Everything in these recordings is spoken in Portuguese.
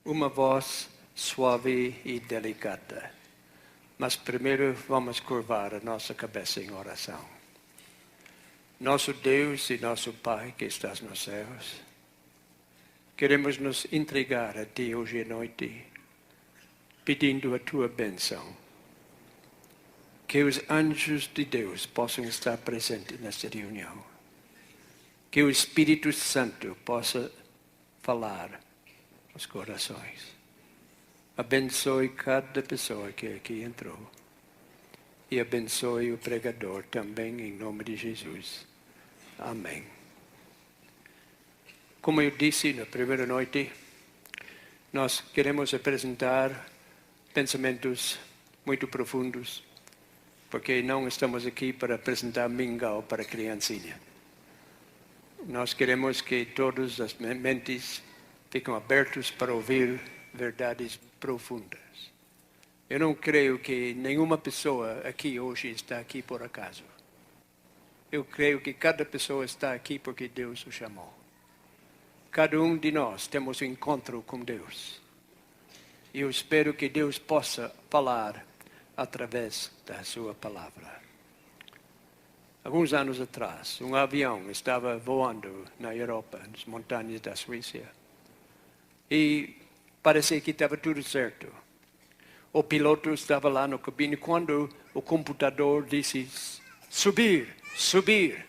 uma voz suave e delicada. Mas primeiro vamos curvar a nossa cabeça em oração. Nosso Deus e nosso Pai que estás nos céus, queremos nos entregar a Ti hoje à noite, pedindo a Tua bênção. Que os anjos de Deus possam estar presentes nesta reunião. Que o Espírito Santo possa falar aos corações. Abençoe cada pessoa que aqui entrou. E abençoe o pregador também, em nome de Jesus. Amém. Como eu disse na primeira noite, nós queremos apresentar pensamentos muito profundos, porque não estamos aqui para apresentar mingau para criancinha. Nós queremos que todas as mentes fiquem abertas para ouvir verdades profundas. Eu não creio que nenhuma pessoa aqui hoje está aqui por acaso. Eu creio que cada pessoa está aqui porque Deus o chamou. Cada um de nós temos um encontro com Deus. E eu espero que Deus possa falar através da sua palavra. Alguns anos atrás, um avião estava voando na Europa, nas montanhas da Suíça. E parecia que estava tudo certo. O piloto estava lá na cabine quando o computador disse subir, subir.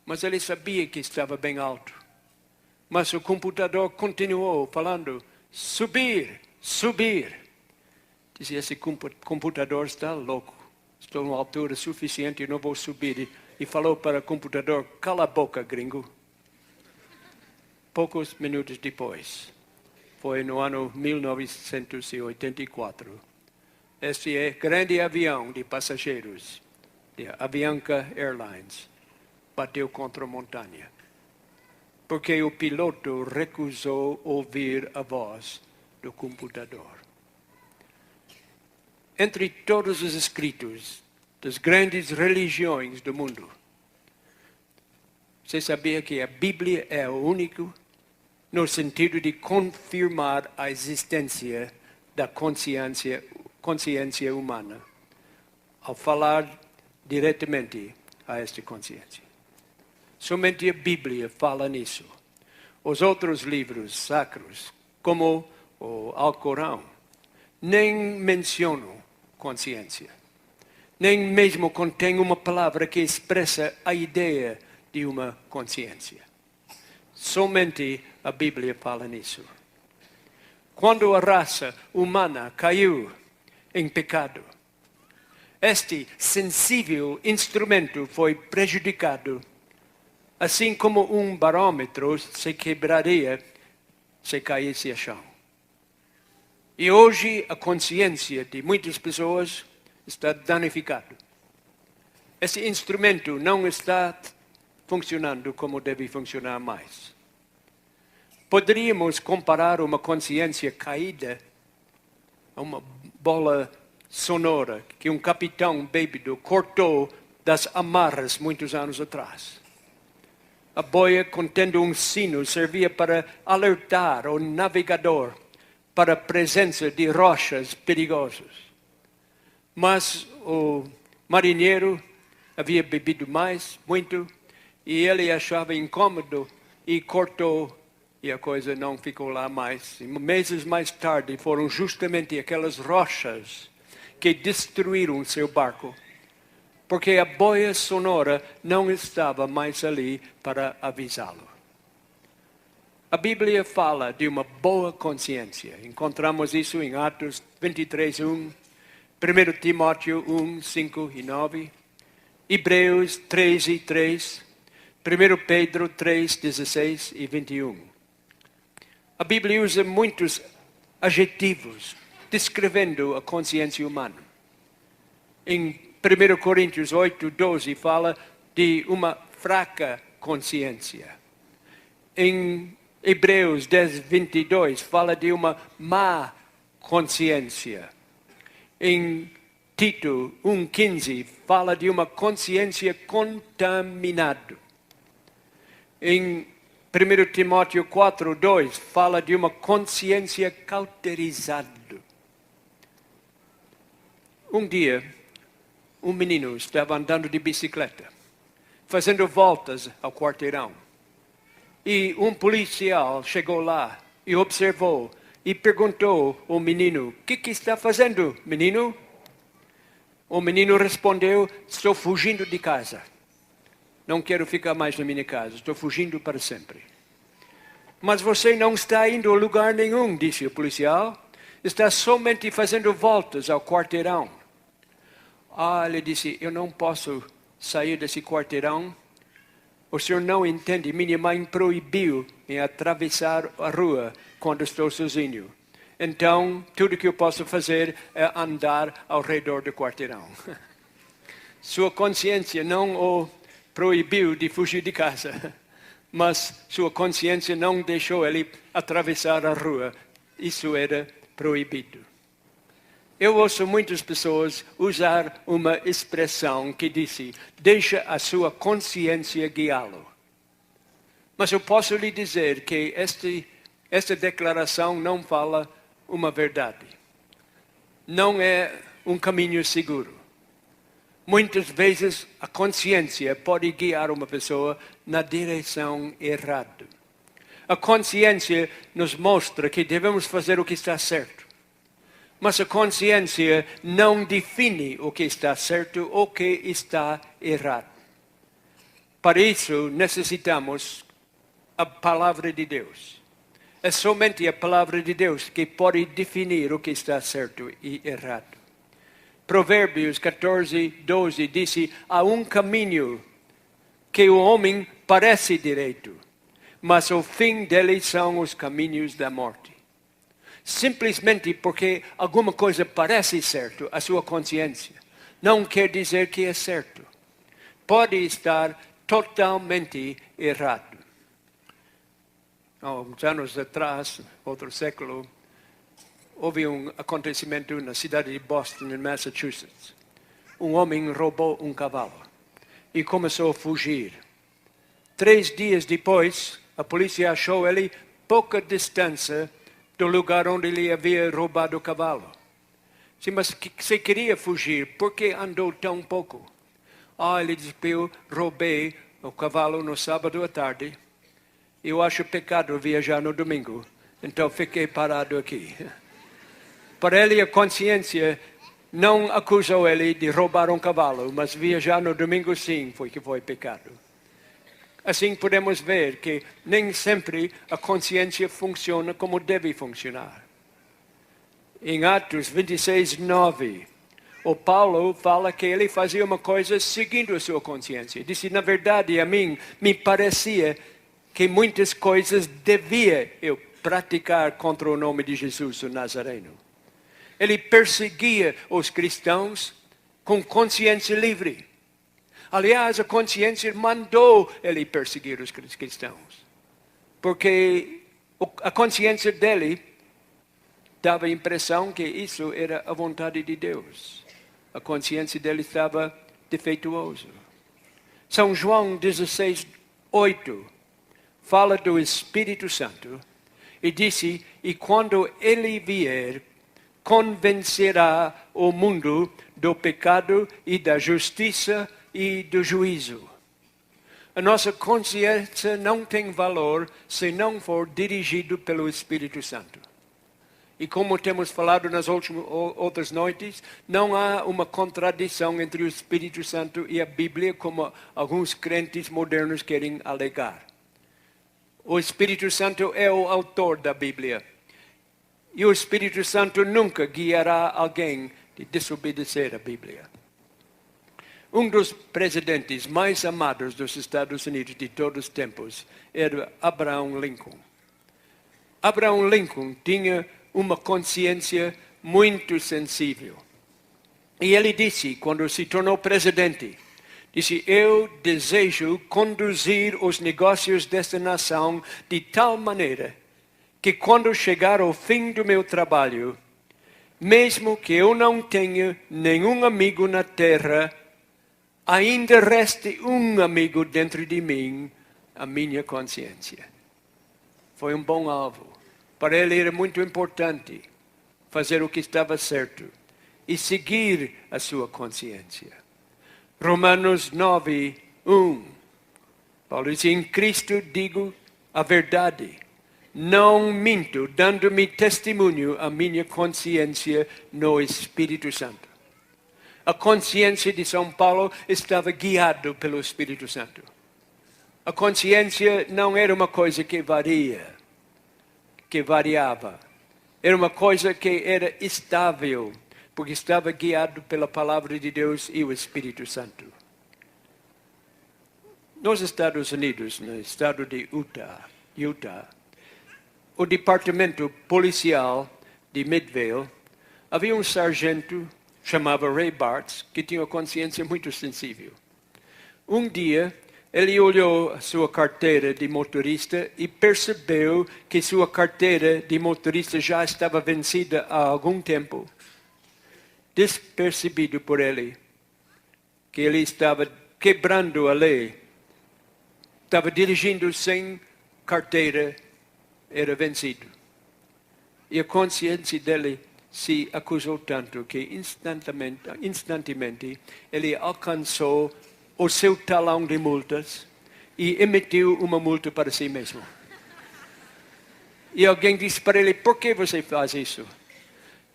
Mas ele sabia que estava bem alto. Mas o computador continuou falando subir, subir. Disse, esse computador está louco. Estou numa altura suficiente e não vou subir. E falou para o computador, cala a boca, gringo. Poucos minutos depois, foi no ano 1984, este grande avião de passageiros, de Avianca Airlines, bateu contra a montanha. Porque o piloto recusou ouvir a voz do computador. Entre todos os escritos das grandes religiões do mundo, você sabia que a Bíblia é o único no sentido de confirmar a existência da consciência humana, ao falar diretamente a esta consciência. Somente a Bíblia fala nisso. Os outros livros sacros, como o Alcorão, nem mencionam consciência. Nem mesmo contém uma palavra que expressa a ideia de uma consciência. Somente a Bíblia fala nisso. Quando a raça humana caiu em pecado, este sensível instrumento foi prejudicado, assim como um barômetro se quebraria se caísse ao chão. E hoje a consciência de muitas pessoas está danificada. Esse instrumento não está funcionando como deve funcionar mais. Poderíamos comparar uma consciência caída a uma bola sonora que um capitão bêbado cortou das amarras muitos anos atrás. A boia contendo um sino servia para alertar o navegador para a presença de rochas perigosas. Mas o marinheiro havia bebido muito, e ele achava incômodo e cortou, e a coisa não ficou lá mais. E meses mais tarde foram justamente aquelas rochas que destruíram seu barco, porque a boia sonora não estava mais ali para avisá-lo. A Bíblia fala de uma boa consciência. Encontramos isso em Atos 23:1, 1 Timóteo 1:5 e 9, Hebreus 13:3, 1 Pedro 3:16 e 21. A Bíblia usa muitos adjetivos descrevendo a consciência humana. Em 1 Coríntios 8:12 fala de uma fraca consciência. Em Hebreus 10:22 fala de uma má consciência. Em Tito 1:15 fala de uma consciência contaminada. Em 1 Timóteo 4:2 fala de uma consciência cauterizada. Um dia, um menino estava andando de bicicleta, fazendo voltas ao quarteirão. E um policial chegou lá e observou e perguntou ao menino: "O que está fazendo, menino?" O menino respondeu: "Estou fugindo de casa. Não quero ficar mais na minha casa, estou fugindo para sempre." "Mas você não está indo a lugar nenhum", disse o policial. "Está somente fazendo voltas ao quarteirão." Ele disse: "Eu não posso sair desse quarteirão. O senhor não entende, minha mãe proibiu em atravessar a rua quando estou sozinho. Então, tudo que eu posso fazer é andar ao redor do quarteirão." Sua consciência não o proibiu de fugir de casa, mas sua consciência não deixou ele atravessar a rua. Isso era proibido. Eu ouço muitas pessoas usar uma expressão que disse: "Deixa a sua consciência guiá-lo." Mas eu posso lhe dizer que esta declaração não fala uma verdade. Não é um caminho seguro. Muitas vezes a consciência pode guiar uma pessoa na direção errada. A consciência nos mostra que devemos fazer o que está certo. Mas a consciência não define o que está certo ou o que está errado. Para isso, necessitamos a palavra de Deus. É somente a palavra de Deus que pode definir o que está certo e errado. Provérbios 14:12 disse: "Há um caminho que o homem parece direito, mas o fim dele são os caminhos da morte." Simplesmente porque alguma coisa parece certo, a sua consciência, não quer dizer que é certo. Pode estar totalmente errado. Há uns anos atrás, outro século, houve um acontecimento na cidade de Boston, em Massachusetts. Um homem roubou um cavalo e começou a fugir. 3 dias depois, a polícia achou ele pouca distância do lugar onde ele havia roubado o cavalo. Sim, mas se queria fugir, por que andou tão pouco? Ele disse: "Eu roubei o cavalo no sábado à tarde. Eu acho pecado viajar no domingo, então fiquei parado aqui." Para ele, a consciência não acusou ele de roubar um cavalo, mas viajar no domingo sim foi pecado. Assim podemos ver que nem sempre a consciência funciona como deve funcionar. Em Atos 26:9, o Paulo fala que ele fazia uma coisa seguindo a sua consciência. Disse: "Na verdade, a mim me parecia que muitas coisas devia eu praticar contra o nome de Jesus, o Nazareno." Ele perseguia os cristãos com consciência livre. Aliás, a consciência mandou ele perseguir os cristãos. Porque a consciência dele dava a impressão que isso era a vontade de Deus. A consciência dele estava defeituosa. São João 16:8 fala do Espírito Santo e disse: "E quando ele vier, convencerá o mundo do pecado e da justiça e do juízo." A nossa consciência não tem valor se não for dirigido pelo Espírito Santo. E como temos falado nas outras noites, não há uma contradição entre o Espírito Santo e a Bíblia, como alguns crentes modernos querem alegar. O Espírito Santo é o autor da Bíblia. E o Espírito Santo nunca guiará alguém de desobedecer a Bíblia. Um dos presidentes mais amados dos Estados Unidos de todos os tempos era Abraham Lincoln. Abraham Lincoln tinha uma consciência muito sensível. E ele disse, quando se tornou presidente, disse: "Eu desejo conduzir os negócios desta nação de tal maneira que quando chegar ao fim do meu trabalho, mesmo que eu não tenha nenhum amigo na terra, ainda reste um amigo dentro de mim, a minha consciência." Foi um bom alvo. Para ele era muito importante fazer o que estava certo e seguir a sua consciência. Romanos 9, 1. Paulo diz, em Cristo digo a verdade. Não minto, dando-me testemunho a minha consciência no Espírito Santo. A consciência de São Paulo estava guiada pelo Espírito Santo. A consciência não era uma coisa que variava. Era uma coisa que era estável, porque estava guiado pela palavra de Deus e o Espírito Santo. Nos Estados Unidos, no estado de Utah, o departamento policial de Midvale, havia um sargento, chamava Ray Bartz, que tinha uma consciência muito sensível. Um dia, ele olhou a sua carteira de motorista e percebeu que sua carteira de motorista já estava vencida há algum tempo. Despercebido por ele, que ele estava quebrando a lei, estava dirigindo sem carteira, era vencido. E a consciência dele se acusou tanto que instantaneamente ele alcançou o seu talão de multas e emitiu uma multa para si mesmo. E alguém disse para ele, por que você faz isso?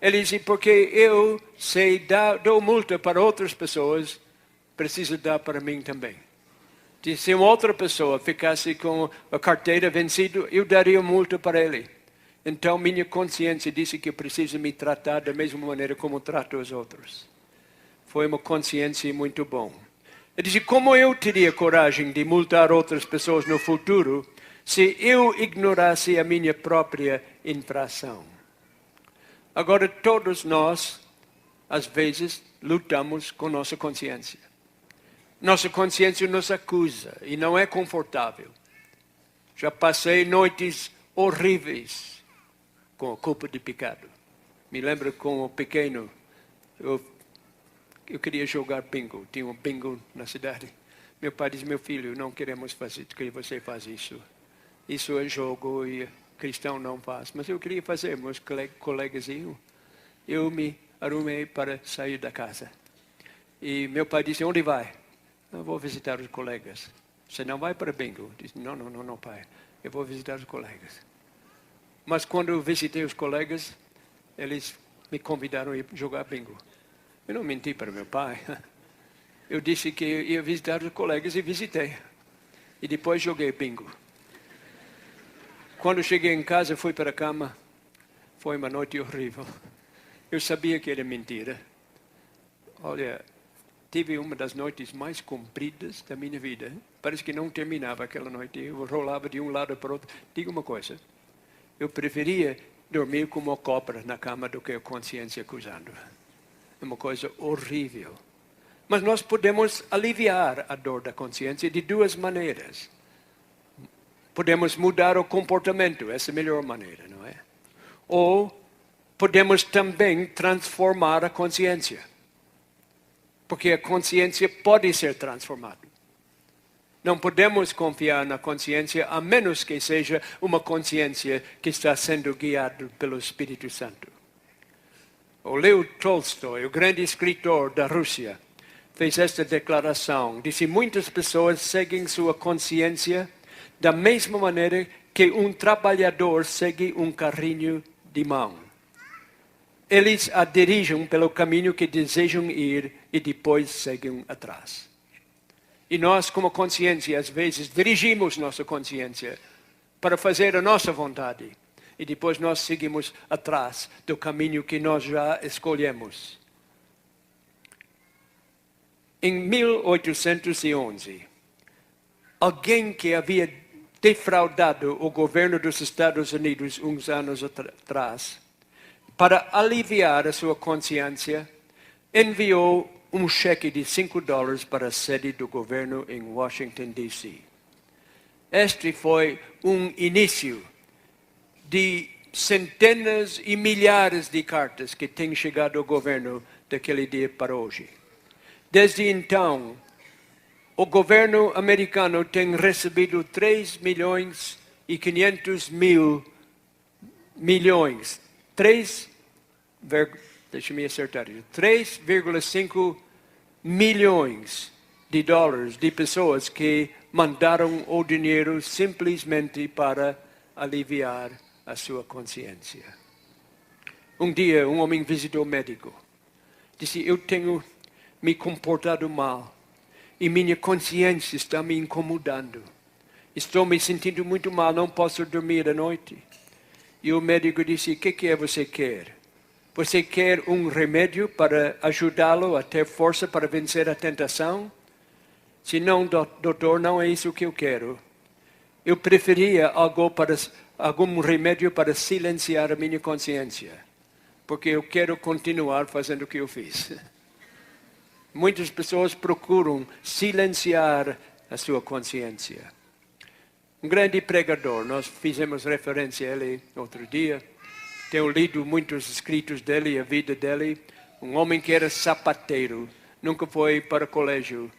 Ele disse, porque eu sei dou multa para outras pessoas, preciso dar para mim também. Se uma outra pessoa ficasse com a carteira vencida, eu daria multa para ele. Então minha consciência disse que eu preciso me tratar da mesma maneira como trato os outros. Foi uma consciência muito bom. Ele disse, como eu teria coragem de multar outras pessoas no futuro se eu ignorasse a minha própria infração? Agora todos nós, às vezes, lutamos com nossa consciência. Nossa consciência nos acusa e não é confortável. Já passei noites horríveis com a culpa de pecado. Me lembro como pequeno, eu queria jogar bingo. Tinha um bingo na cidade. Meu pai disse, meu filho, não queremos fazer que você faça isso. Isso é jogo e cristão não faz. Mas eu queria fazer, meus colegas e eu me arrumei para sair da casa. E meu pai disse, onde vai? Eu vou visitar os colegas. Você não vai para bingo? Disse, não, pai. Eu vou visitar os colegas. Mas quando eu visitei os colegas, eles me convidaram a ir jogar bingo. Eu não menti para meu pai. Eu disse que eu ia visitar os colegas e visitei. E depois joguei bingo. Quando cheguei em casa, fui para a cama. Foi uma noite horrível. Eu sabia que era mentira. Olha, tive uma das noites mais compridas da minha vida. Parece que não terminava aquela noite. Eu rolava de um lado para o outro. Diga uma coisa. Eu preferia dormir como uma cobra na cama do que a consciência acusando. É uma coisa horrível. Mas nós podemos aliviar a dor da consciência de duas maneiras. Podemos mudar o comportamento. Essa é a melhor maneira, não é? Ou podemos também transformar a consciência. Porque a consciência pode ser transformada. Não podemos confiar na consciência a menos que seja uma consciência que está sendo guiada pelo Espírito Santo. O Leo Tolstói, o grande escritor da Rússia, fez esta declaração. Disse, muitas pessoas seguem sua consciência da mesma maneira que um trabalhador segue um carrinho de mão. Eles a dirigem pelo caminho que desejam ir e depois seguem atrás. E nós, como consciência, às vezes dirigimos nossa consciência para fazer a nossa vontade. E depois nós seguimos atrás do caminho que nós já escolhemos. Em 1811, alguém que havia defraudado o governo dos Estados Unidos uns anos atrás, para aliviar a sua consciência, enviou um cheque de $5 para a sede do governo em Washington, D.C. Este foi um início de centenas e milhares de cartas que têm chegado ao governo daquele dia para hoje. Desde então, o governo americano tem recebido 3 milhões e 500 mil milhões. 3,5 milhões de dólares de pessoas que mandaram o dinheiro simplesmente para aliviar a sua consciência. Um dia, um homem visitou o médico. Disse, eu tenho me comportado mal e minha consciência está me incomodando. Estou me sentindo muito mal, não posso dormir à noite. E o médico disse, o que você quer? Você quer um remédio para ajudá-lo a ter força para vencer a tentação? Se não, doutor, não é isso que eu quero. Eu preferia algum remédio para silenciar a minha consciência, porque eu quero continuar fazendo o que eu fiz. Muitas pessoas procuram silenciar a sua consciência. Um grande pregador, nós fizemos referência a ele outro dia. Tenho lido muitos escritos dele, a vida dele. Um homem que era sapateiro, nunca foi para o colégio.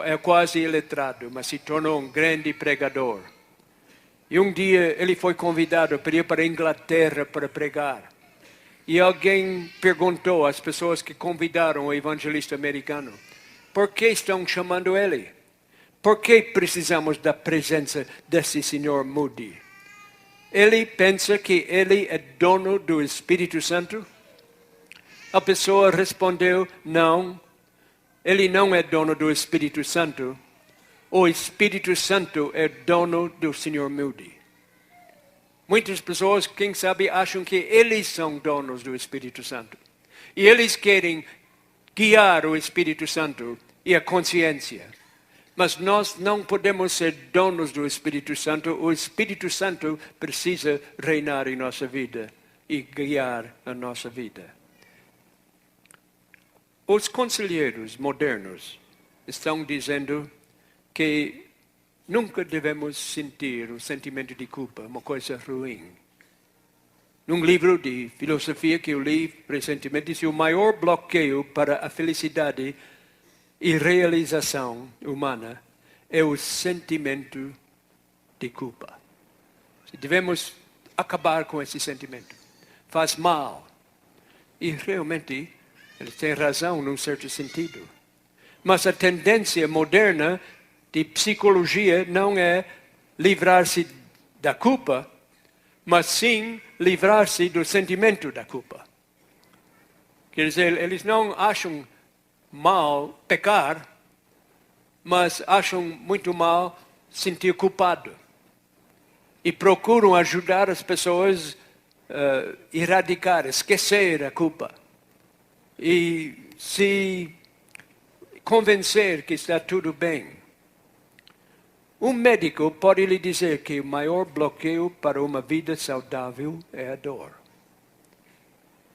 É quase iletrado, mas se tornou um grande pregador. E um dia ele foi convidado para ir para a Inglaterra para pregar. E alguém perguntou às pessoas que convidaram o evangelista americano, por que estão chamando ele? Por que precisamos da presença desse senhor Moody? Ele pensa que ele é dono do Espírito Santo? A pessoa respondeu, não, ele não é dono do Espírito Santo. O Espírito Santo é dono do senhor Moody. Muitas pessoas, quem sabe, acham que eles são donos do Espírito Santo. E eles querem guiar o Espírito Santo e a consciência. Mas nós não podemos ser donos do Espírito Santo. O Espírito Santo precisa reinar em nossa vida e guiar a nossa vida. Os conselheiros modernos estão dizendo que nunca devemos sentir o sentimento de culpa, uma coisa ruim. Num livro de filosofia que eu li recentemente, disse o maior bloqueio para a felicidade e realização humana é o sentimento de culpa. Devemos acabar com esse sentimento. Faz mal. E realmente, eles têm razão num certo sentido. Mas a tendência moderna de psicologia não é livrar-se da culpa, mas sim livrar-se do sentimento da culpa. Quer dizer, eles não acham mal pecar, mas acham muito mal sentir culpado. E procuram ajudar as pessoas a erradicar, esquecer a culpa. E se convencer que está tudo bem. Um médico pode lhe dizer que o maior bloqueio para uma vida saudável é a dor.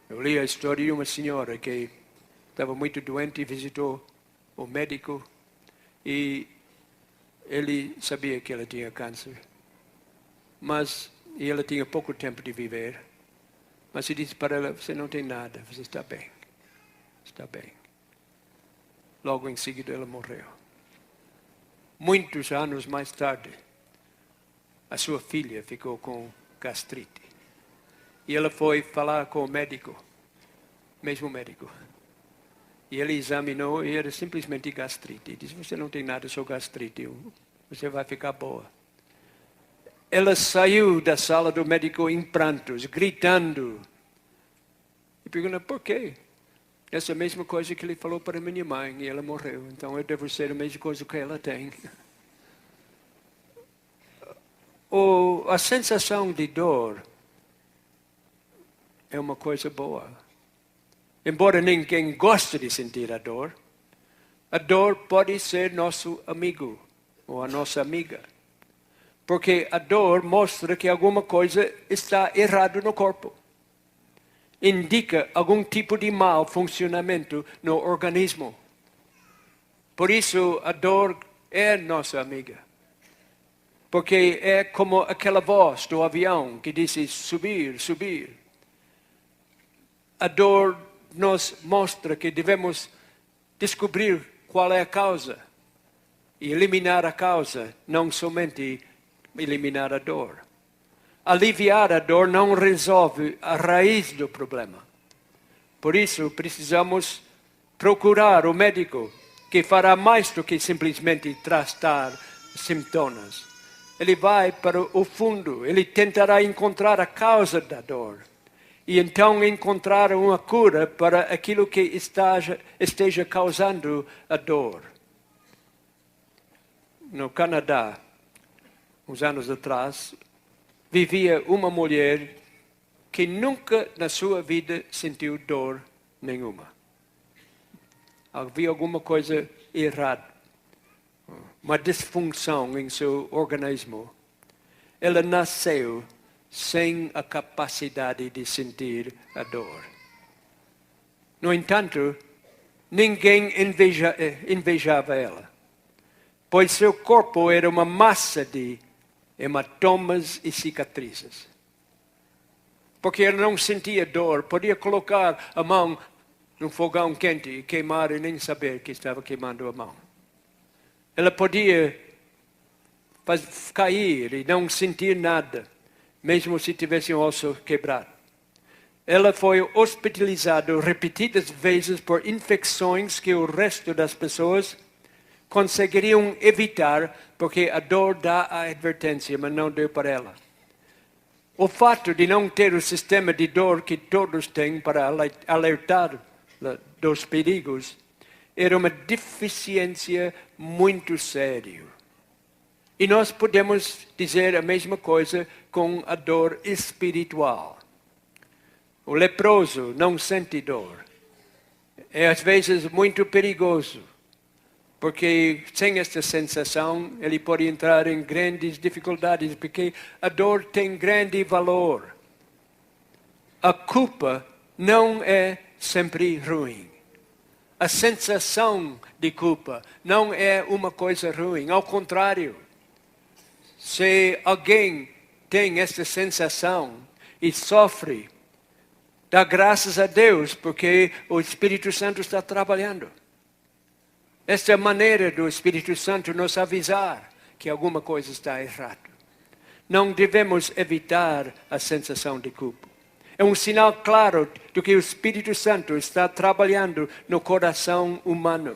Eu li a história de uma senhora que estava muito doente e visitou o médico e ele sabia que ela tinha câncer. E ela tinha pouco tempo de viver. Mas ele disse para ela, você não tem nada, você está bem. Está bem. Logo em seguida ela morreu. Muitos anos mais tarde, a sua filha ficou com gastrite. E ela foi falar com o médico, mesmo médico. E ele examinou e era simplesmente gastrite. Ele disse, você não tem nada, só gastrite, você vai ficar boa. Ela saiu da sala do médico em prantos, gritando. E perguntou, por quê? Essa mesma coisa que ele falou para minha mãe e ela morreu. Então eu devo ser a mesma coisa que ela tem. A sensação de dor é uma coisa boa. Embora ninguém goste de sentir a dor pode ser nosso amigo ou a nossa amiga. Porque a dor mostra que alguma coisa está errado no corpo. Indica algum tipo de mau funcionamento no organismo. Por isso, a dor é nossa amiga. Porque é como aquela voz do avião que diz subir, subir. A dor nos mostra que devemos descobrir qual é a causa e eliminar a causa, não somente eliminar a dor. Aliviar a dor não resolve a raiz do problema. Por isso, precisamos procurar o médico que fará mais do que simplesmente tratar sintomas. Ele vai para o fundo, ele tentará encontrar a causa da dor. E então encontrar uma cura para aquilo que esteja causando a dor. No Canadá, uns anos atrás, vivia uma mulher que nunca na sua vida sentiu dor nenhuma. Havia alguma coisa errada, uma disfunção em seu organismo. Ela nasceu sem a capacidade de sentir a dor. No entanto, ninguém invejava ela, pois seu corpo era uma massa de hematomas e cicatrizes. Porque ela não sentia dor, podia colocar a mão num fogão quente e queimar e nem saber que estava queimando a mão. Ela podia cair e não sentir nada, mesmo se tivesse um osso quebrado. Ela foi hospitalizada repetidas vezes por infecções que o resto das pessoas conseguiriam evitar, porque a dor dá a advertência, mas não deu para ela. O fato de não ter o sistema de dor que todos têm para alertar dos perigos era uma deficiência muito séria. E nós podemos dizer a mesma coisa com a dor espiritual. O leproso não sente dor. É às vezes muito perigoso, porque sem esta sensação ele pode entrar em grandes dificuldades, porque a dor tem grande valor. A culpa não é sempre ruim. A sensação de culpa não é uma coisa ruim, ao contrário. Se alguém tem essa sensação e sofre, dá graças a Deus, porque o Espírito Santo está trabalhando. Esta é a maneira do Espírito Santo nos avisar que alguma coisa está errada. Não devemos evitar a sensação de culpa. É um sinal claro de que o Espírito Santo está trabalhando no coração humano.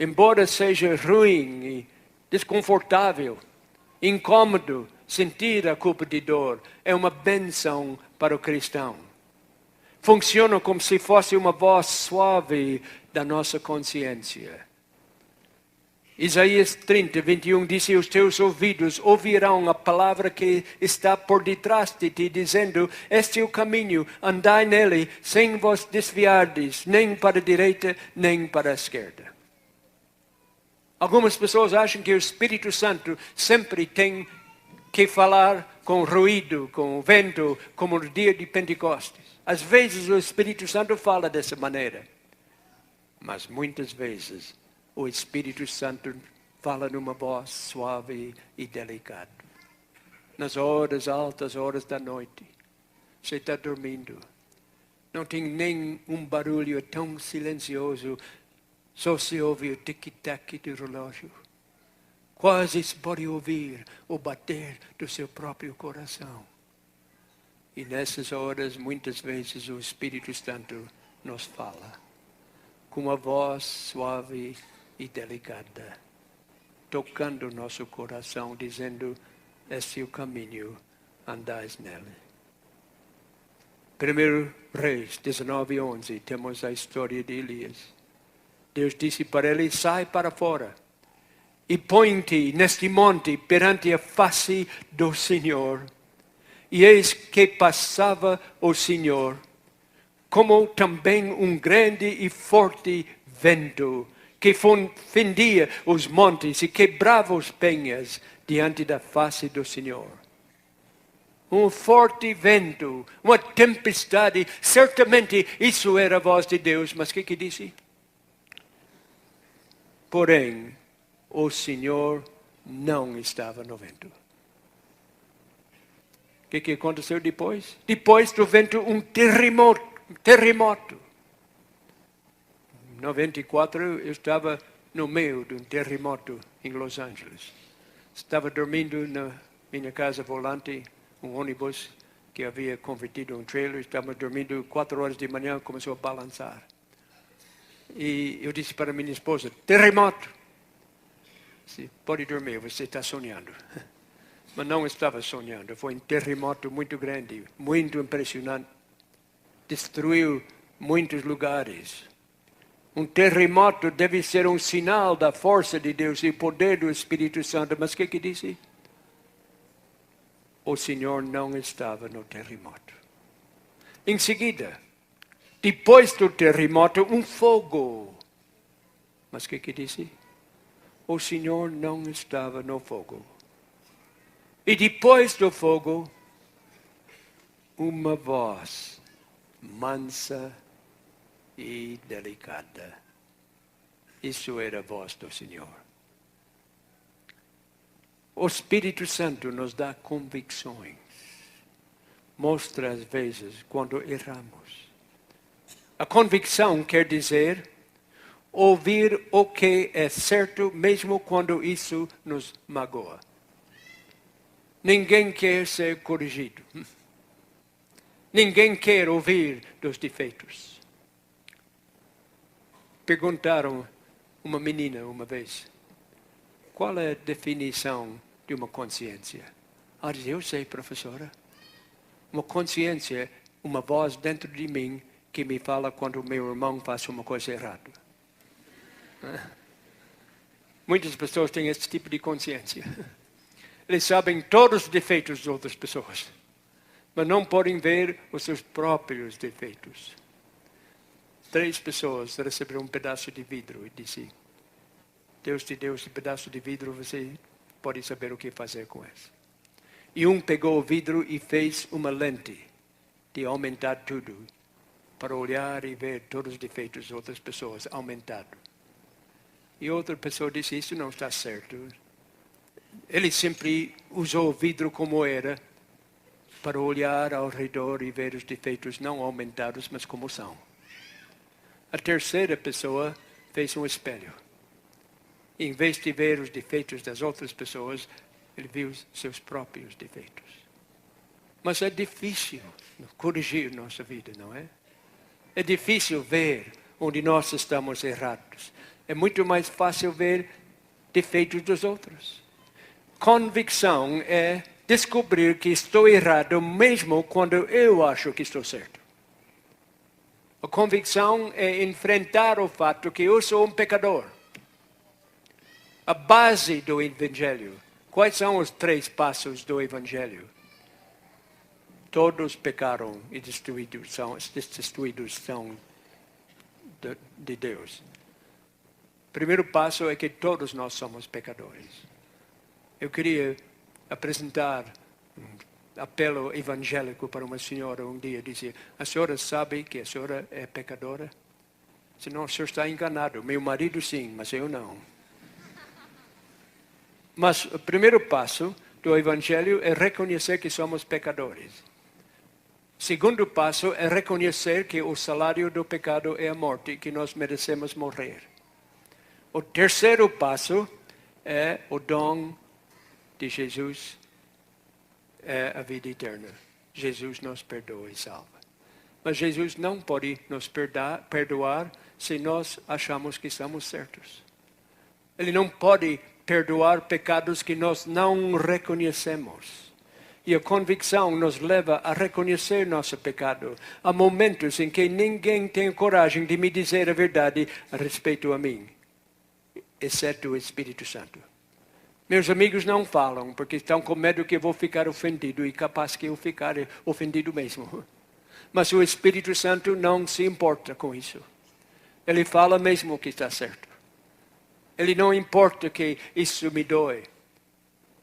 Embora seja ruim e desconfortável, incômodo sentir a culpa de dor, é uma bênção para o cristão. Funciona como se fosse uma voz suave da nossa consciência. Isaías 30, 21 diz: os teus ouvidos ouvirão a palavra que está por detrás de ti, dizendo: este é o caminho, andai nele, sem vos desviardes, nem para a direita, nem para a esquerda. Algumas pessoas acham que o Espírito Santo sempre tem que falar com ruído, com vento, como no dia de Pentecostes. Às vezes o Espírito Santo fala dessa maneira, mas muitas vezes o Espírito Santo fala numa voz suave e delicada. Nas horas altas, horas da noite, você está dormindo. Não tem nem um barulho tão silencioso, só se ouve o tic-tac do relógio. Quase se pode ouvir o bater do seu próprio coração. E nessas horas, muitas vezes, o Espírito Santo nos fala com uma voz suave e delicada, tocando o nosso coração, dizendo: este é o caminho, andais nele. 1 Reis 19:11, temos a história de Elias. Deus disse para ele: sai para fora e põe-te neste monte perante a face do Senhor. E eis que passava o Senhor, como também um grande e forte vento, que fendia os montes e quebrava os penhas diante da face do Senhor. Um forte vento, uma tempestade, certamente isso era a voz de Deus, mas o que disse? Porém, o Senhor não estava no vento. O que aconteceu depois? Depois do vento, um terremoto. Em 94, eu estava no meio de um terremoto em Los Angeles. Estava dormindo na minha casa volante, ônibus que havia convertido em trailer. Estava dormindo 4 horas de manhã, começou a balançar. E eu disse para minha esposa, terremoto. Disse, pode dormir, você está sonhando. Mas não estava sonhando, foi um terremoto muito grande, muito impressionante. Destruiu muitos lugares. Um terremoto deve ser um sinal da força de Deus e poder do Espírito Santo. Mas o que disse? O Senhor não estava no terremoto. Em seguida, depois do terremoto, um fogo. Mas o que disse? O Senhor não estava no fogo. E depois do fogo, uma voz mansa e delicada. Isso era a voz do Senhor. O Espírito Santo nos dá convicções. Mostra às vezes quando erramos. A convicção quer dizer ouvir o que é certo mesmo quando isso nos magoa. Ninguém quer ser corrigido. Ninguém quer ouvir dos defeitos. Perguntaram uma menina uma vez, qual é a definição de uma consciência? Ela disse, eu sei, professora. Uma consciência é uma voz dentro de mim que me fala quando o meu irmão faz uma coisa errada. Muitas pessoas têm esse tipo de consciência. Eles sabem todos os defeitos das outras pessoas, mas não podem ver os seus próprios defeitos. 3 pessoas receberam um pedaço de vidro e disse, Deus te deu esse pedaço de vidro, você pode saber o que fazer com isso. E um pegou o vidro e fez uma lente de aumentar tudo, para olhar e ver todos os defeitos das outras pessoas aumentado. E outra pessoa disse, isso não está certo. Ele sempre usou o vidro como era, para olhar ao redor e ver os defeitos não aumentados, mas como são. A terceira pessoa fez um espelho. Em vez de ver os defeitos das outras pessoas, ele viu seus próprios defeitos. Mas é difícil corrigir nossa vida, não é? É difícil ver onde nós estamos errados. É muito mais fácil ver defeitos dos outros. Convicção é descobrir que estou errado mesmo quando eu acho que estou certo. A convicção é enfrentar o fato que eu sou um pecador. A base do Evangelho. Quais são os 3 passos do Evangelho? Todos pecaram e destruídos são de Deus. O primeiro passo é que todos nós somos pecadores. Eu queria apresentar um apelo evangélico para uma senhora um dia. Dizia, a senhora sabe que a senhora é pecadora? Disse, não, o senhor está enganado. Meu marido sim, mas eu não. Mas o primeiro passo do Evangelho é reconhecer que somos pecadores. O segundo passo é reconhecer que o salário do pecado é a morte, que nós merecemos morrer. O terceiro passo é o dom de Jesus, é a vida eterna. Jesus nos perdoa e salva. Mas Jesus não pode nos perdoar se nós achamos que estamos certos. Ele não pode perdoar pecados que nós não reconhecemos. E a convicção nos leva a reconhecer nosso pecado. Há momentos em que ninguém tem coragem de me dizer a verdade a respeito a mim, exceto o Espírito Santo. Meus amigos não falam porque estão com medo que eu vou ficar ofendido e capaz que eu ficar ofendido mesmo. Mas o Espírito Santo não se importa com isso. Ele fala mesmo que está certo. Ele não importa que isso me doe.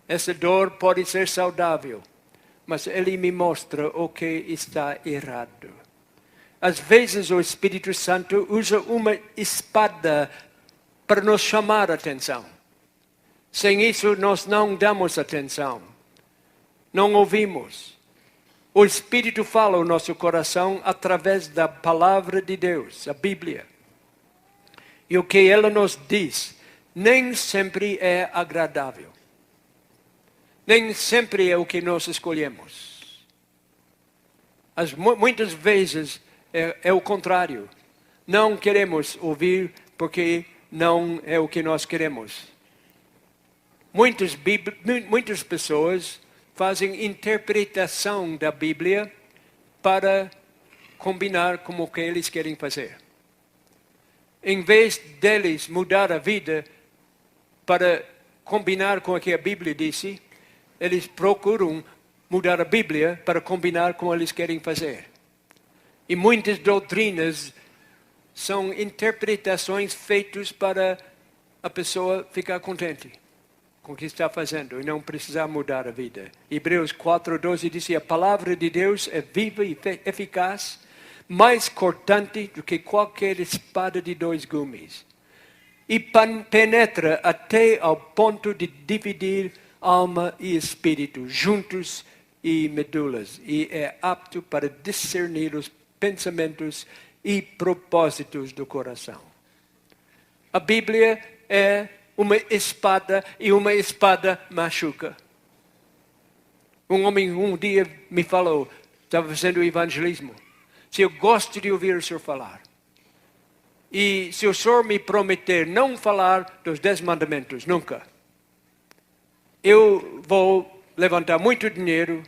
Essa dor pode ser saudável, mas ele me mostra o que está errado. Às vezes o Espírito Santo usa uma espada para nos chamar a atenção. Sem isso nós não damos atenção. Não ouvimos. O Espírito fala ao nosso coração através da palavra de Deus, a Bíblia. E o que ela nos diz nem sempre é agradável. Nem sempre é o que nós escolhemos. Muitas vezes é o contrário. Não queremos ouvir porque não é o que nós queremos. Muitas pessoas fazem interpretação da Bíblia para combinar com o que eles querem fazer. Em vez deles mudar a vida para combinar com o que a Bíblia disse, eles procuram mudar a Bíblia para combinar com o que eles querem fazer. E muitas doutrinas são interpretações feitas para a pessoa ficar contente com o que está fazendo e não precisar mudar a vida. Hebreus 4:12 diz: a palavra de Deus é viva e eficaz, mais cortante do que qualquer espada de 2 gumes. E penetra até ao ponto de dividir alma e espírito, juntos e medulas, e é apto para discernir os pensamentos e propósitos do coração. A Bíblia é uma espada e uma espada machuca. Um homem um dia me falou, estava fazendo evangelismo, se eu gosto de ouvir o senhor falar, e se o senhor me prometer não falar dos 10 mandamentos, nunca, eu vou levantar muito dinheiro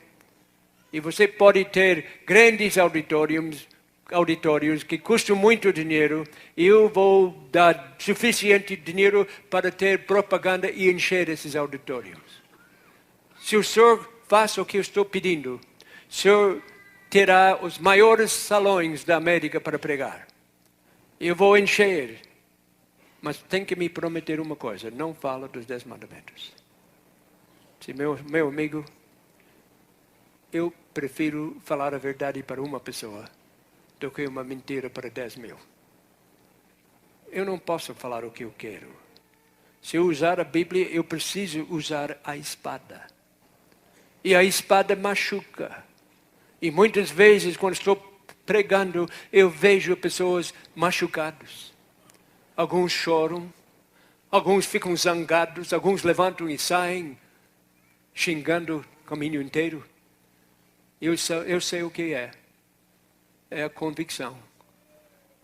e você pode ter grandes auditórios que custam muito dinheiro e eu vou dar suficiente dinheiro para ter propaganda e encher esses auditórios. Se o senhor faz o que eu estou pedindo, o senhor terá os maiores salões da América para pregar. Eu vou encher, mas tem que me prometer uma coisa, não fala dos 10 mandamentos. Se meu amigo, eu prefiro falar a verdade para uma pessoa do que uma mentira para 10.000. Eu não posso falar o que eu quero. Se eu usar a Bíblia, eu preciso usar a espada. E a espada machuca. E muitas vezes, quando estou pregando, eu vejo pessoas machucadas. Alguns choram, alguns ficam zangados, alguns levantam e saem, xingando o caminho inteiro. Eu sei o que é. É a convicção.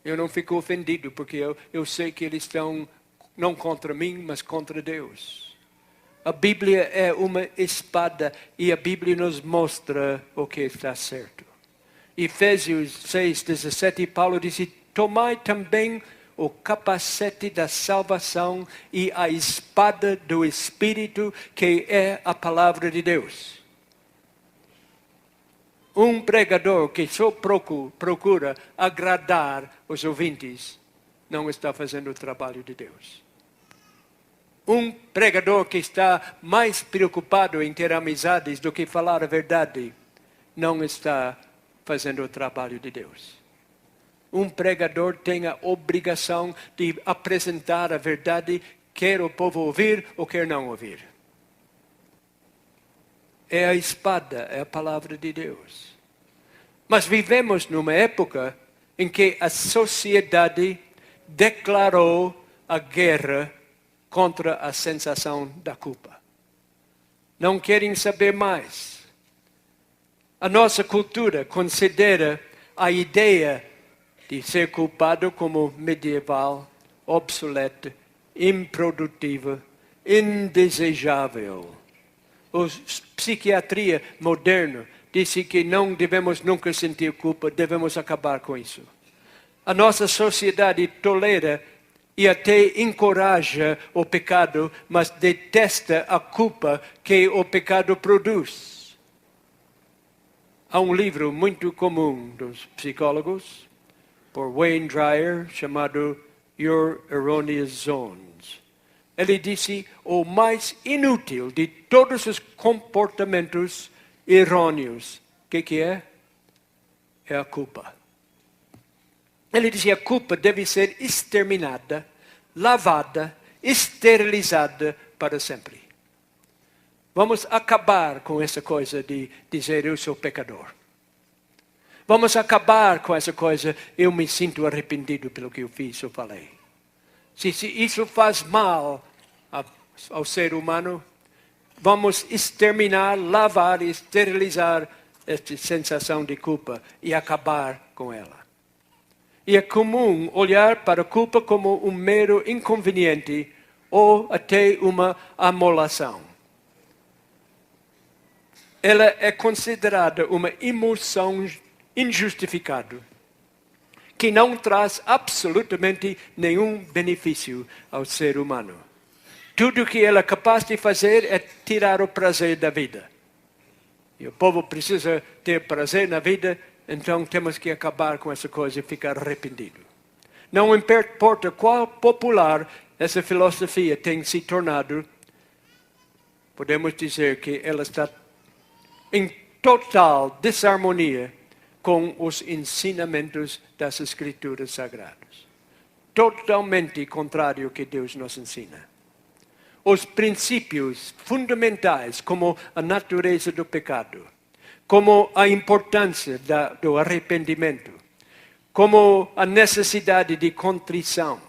Eu não fico ofendido, porque eu sei que eles estão não contra mim, mas contra Deus. A Bíblia é uma espada e a Bíblia nos mostra o que está certo. Efésios 6:17, Paulo disse: tomai também o capacete da salvação e a espada do Espírito, que é a palavra de Deus. Um pregador que só procura agradar os ouvintes não está fazendo o trabalho de Deus. Um pregador que está mais preocupado em ter amizades do que falar a verdade não está fazendo o trabalho de Deus. Um pregador tem a obrigação de apresentar a verdade, quer o povo ouvir ou quer não ouvir. É a espada, é a palavra de Deus. Mas vivemos numa época em que a sociedade declarou a guerra contra a sensação da culpa. Não querem saber mais. A nossa cultura considera a ideia de ser culpado como medieval, obsoleta, improdutiva, indesejável. A psiquiatria moderna disse que não devemos nunca sentir culpa, devemos acabar com isso. A nossa sociedade tolera e até encoraja o pecado, mas detesta a culpa que o pecado produz. Há um livro muito comum dos psicólogos, por Wayne Dyer, chamado Your Erroneous Zones. Ele disse, o mais inútil de todos os comportamentos errôneos, o que é? É a culpa. Ele dizia, a culpa deve ser exterminada, lavada, esterilizada para sempre. Vamos acabar com essa coisa de dizer eu sou pecador. Vamos acabar com essa coisa, eu me sinto arrependido pelo que eu fiz ou falei. Se isso faz mal ao ser humano, vamos exterminar, lavar e esterilizar esta sensação de culpa e acabar com ela. E é comum olhar para a culpa como um mero inconveniente ou até uma amolação. Ela é considerada uma emoção injustificada, que não traz absolutamente nenhum benefício ao ser humano. Tudo que ela é capaz de fazer é tirar o prazer da vida. E o povo precisa ter prazer na vida, então temos que acabar com essa coisa e ficar arrependido. Não importa qual popular essa filosofia tem se tornado, podemos dizer que ela está em total desarmonia com os ensinamentos das Escrituras Sagradas. Totalmente contrário ao que Deus nos ensina. Os princípios fundamentais, como a natureza do pecado, como a importância do arrependimento, como a necessidade de contrição,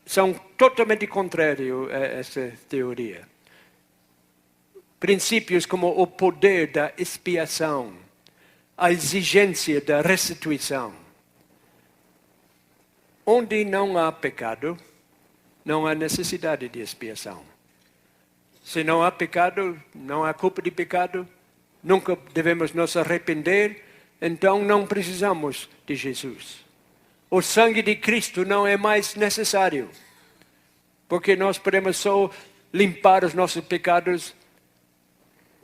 são totalmente contrários a essa teoria. Princípios como o poder da expiação, a exigência da restituição. Onde não há pecado, não há necessidade de expiação. Se não há pecado, não há culpa de pecado, nunca devemos nos arrepender, então não precisamos de Jesus. O sangue de Cristo não é mais necessário, porque nós podemos só limpar os nossos pecados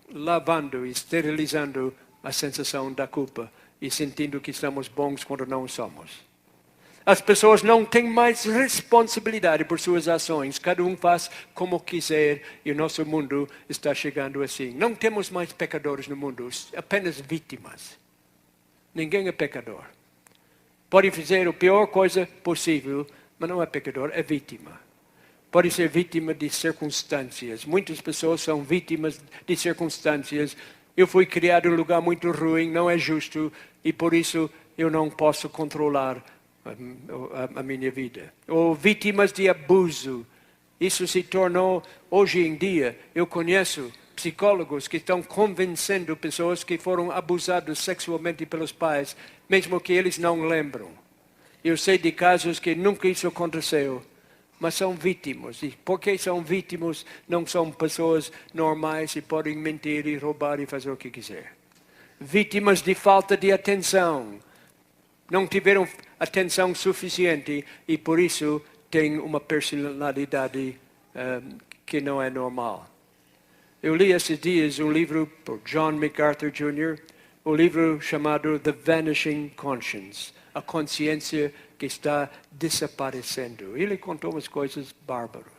lavando e esterilizando a sensação da culpa e sentindo que estamos bons quando não somos. As pessoas não têm mais responsabilidade por suas ações. Cada um faz como quiser e o nosso mundo está chegando assim. Não temos mais pecadores no mundo, apenas vítimas. Ninguém é pecador. Pode fazer a pior coisa possível, mas não é pecador, é vítima. Pode ser vítima de circunstâncias. Muitas pessoas são vítimas de circunstâncias. Eu fui criado em um lugar muito ruim, não é justo, e por isso eu não posso controlar a minha vida. Ou vítimas de abuso. Isso se tornou, hoje em dia, eu conheço psicólogos que estão convencendo pessoas que foram abusados sexualmente pelos pais, mesmo que eles não lembram. Eu sei de casos que nunca isso aconteceu, mas são vítimas. E porque são vítimas, não são pessoas normais e podem mentir e roubar e fazer o que quiser. Vítimas de falta de atenção. Não tiveram atenção suficiente e por isso têm uma personalidade que não é normal. Eu li esses dias um livro por John MacArthur Jr., um livro chamado The Vanishing Conscience, a consciência que está desaparecendo. Ele contou umas coisas bárbaras.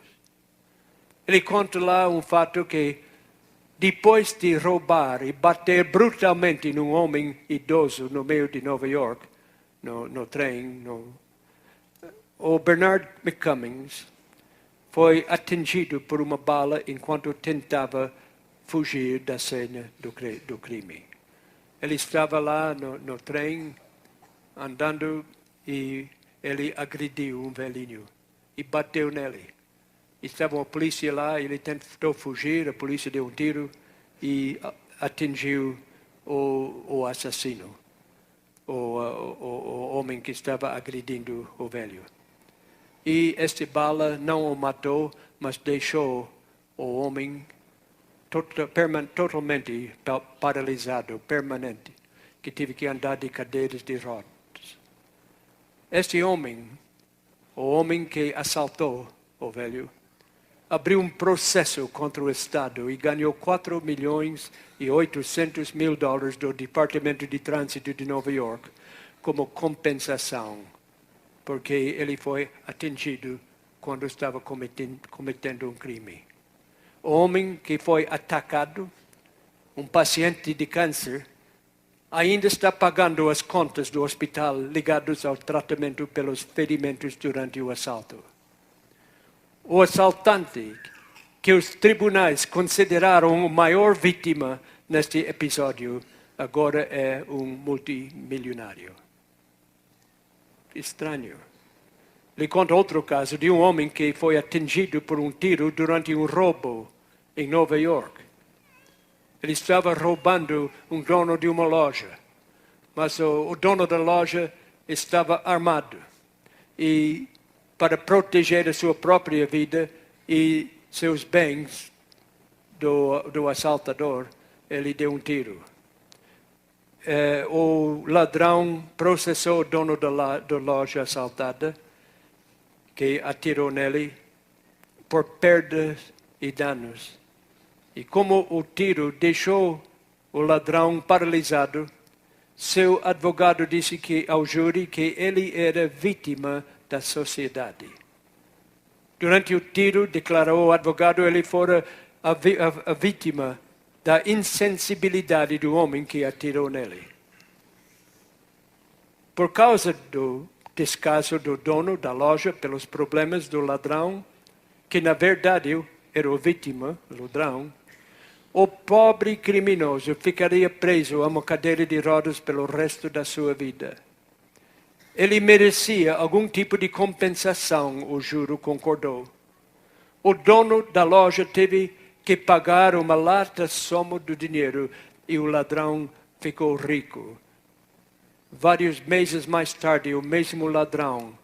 Ele conta lá um fato que depois de roubar e bater brutalmente num homem idoso no meio de Nova York, no trem, o Bernard McCummings foi atingido por uma bala enquanto tentava fugir da cena do crime. Ele estava lá no trem, andando, e ele agrediu um velhinho e bateu nele. Estava a polícia lá, ele tentou fugir, a polícia deu um tiro e atingiu o assassino. O homem que estava agredindo o velho. E esta bala não o matou, mas deixou o homem totalmente paralisado, permanente, que teve que andar de cadeiras de rodas. Este homem, o homem que assaltou o velho, abriu um processo contra o Estado e ganhou $4.800.000 do Departamento de Trânsito de Nova York como compensação, porque ele foi atingido quando estava cometendo um crime. O homem que foi atacado, um paciente de câncer, ainda está pagando as contas do hospital ligadas ao tratamento pelos ferimentos durante o assalto. O assaltante, que os tribunais consideraram a maior vítima neste episódio, agora é um multimilionário. Estranho. lhe conto outro caso de um homem que foi atingido por um tiro durante um roubo em Nova York. Ele estava roubando um dono de uma loja, mas o dono da loja estava armado. E para proteger a sua própria vida e seus bens do assaltador, ele deu um tiro. O ladrão processou o dono da loja assaltada, que atirou nele, por perdas e danos. E como o tiro deixou o ladrão paralisado, seu advogado disse ao júri que ele era vítima da sociedade. Durante o tiro, declarou o advogado, ele fora a vítima da insensibilidade do homem que atirou nele. Por causa do descaso do dono da loja pelos problemas do ladrão, que na verdade era o vítima, o ladrão, o pobre criminoso ficaria preso a uma cadeira de rodas pelo resto da sua vida. Ele merecia algum tipo de compensação, o júri concordou. O dono da loja teve que pagar uma larga soma de dinheiro e o ladrão ficou rico. Vários meses mais tarde, o mesmo ladrão,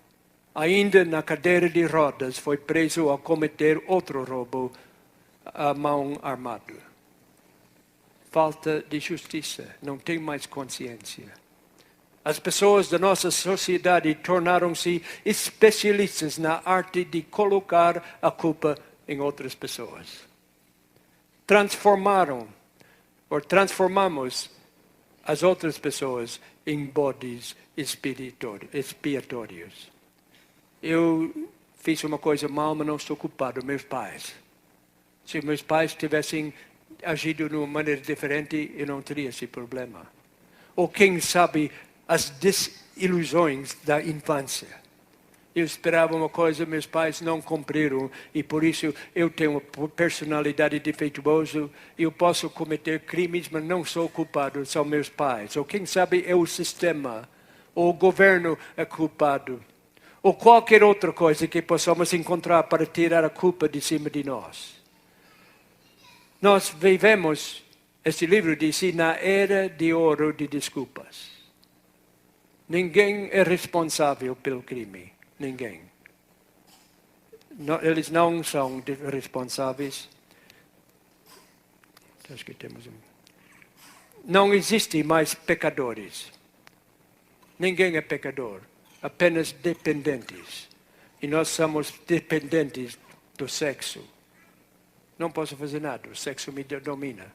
ainda na cadeira de rodas, foi preso ao cometer outro roubo à mão armada. Falta de justiça, não tem mais consciência. As pessoas da nossa sociedade tornaram-se especialistas na arte de colocar a culpa em outras pessoas. Transformamos as outras pessoas em bodes expiatórios. Eu fiz uma coisa mal, mas não estou culpado, meus pais. Se meus pais tivessem agido de uma maneira diferente, eu não teria esse problema. Ou quem sabe as desilusões da infância. Eu esperava uma coisa, meus pais não cumpriram, e por isso eu tenho uma personalidade defeituosa, eu posso cometer crimes, mas não sou culpado, são meus pais. Ou quem sabe é o sistema, ou o governo é culpado, ou qualquer outra coisa que possamos encontrar para tirar a culpa de cima de nós. Nós vivemos, este livro diz, na era de ouro de desculpas. Ninguém é responsável pelo crime. Ninguém. Eles não são responsáveis. Acho que temos Não existem mais pecadores. Ninguém é pecador. Apenas dependentes. E nós somos dependentes do sexo. Não posso fazer nada. O sexo me domina.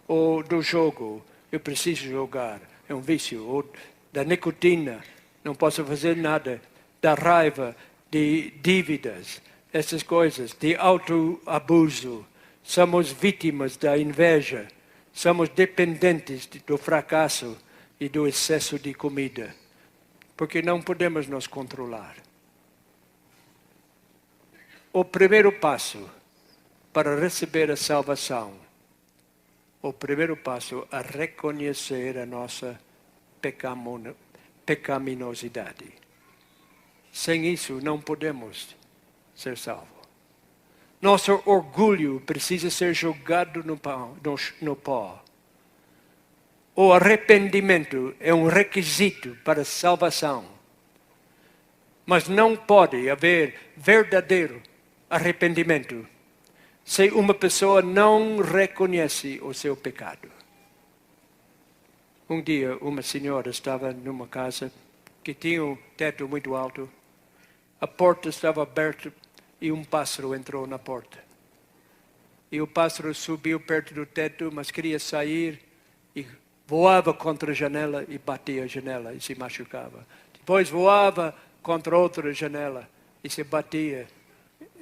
Ou do jogo. Eu preciso jogar. É um vício. Ou da nicotina. Não posso fazer nada. Da raiva, de dívidas, essas coisas, de autoabuso. Somos vítimas da inveja. Somos dependentes do fracasso e do excesso de comida. Porque não podemos nos controlar. O primeiro passo para receber a salvação, o primeiro passo é reconhecer a nossa pecaminosidade. Sem isso, não podemos ser salvos. Nosso orgulho precisa ser jogado no pó. O arrependimento é um requisito para a salvação. Mas não pode haver verdadeiro arrependimento se uma pessoa não reconhece o seu pecado. Um dia, uma senhora estava numa casa que tinha um teto muito alto. A porta estava aberta e um pássaro entrou na porta. E o pássaro subiu perto do teto, mas queria sair e voava contra a janela e batia a janela e se machucava. Depois voava contra outra janela e se batia.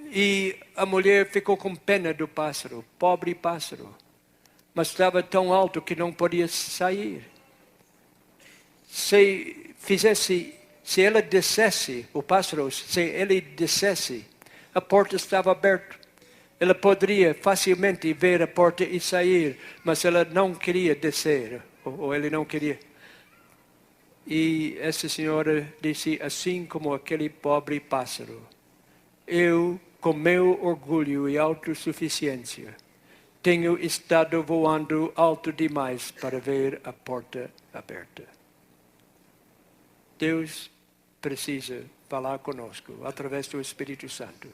E a mulher ficou com pena do pássaro, pobre pássaro. Mas estava tão alto que não podia sair. Se ela descesse, o pássaro, se ele descesse, a porta estava aberta. Ela poderia facilmente ver a porta e sair, mas ela não queria descer, ou ele não queria. E essa senhora disse, assim como aquele pobre pássaro, eu, com meu orgulho e autossuficiência, tenho estado voando alto demais para ver a porta aberta. Deus precisa falar conosco através do Espírito Santo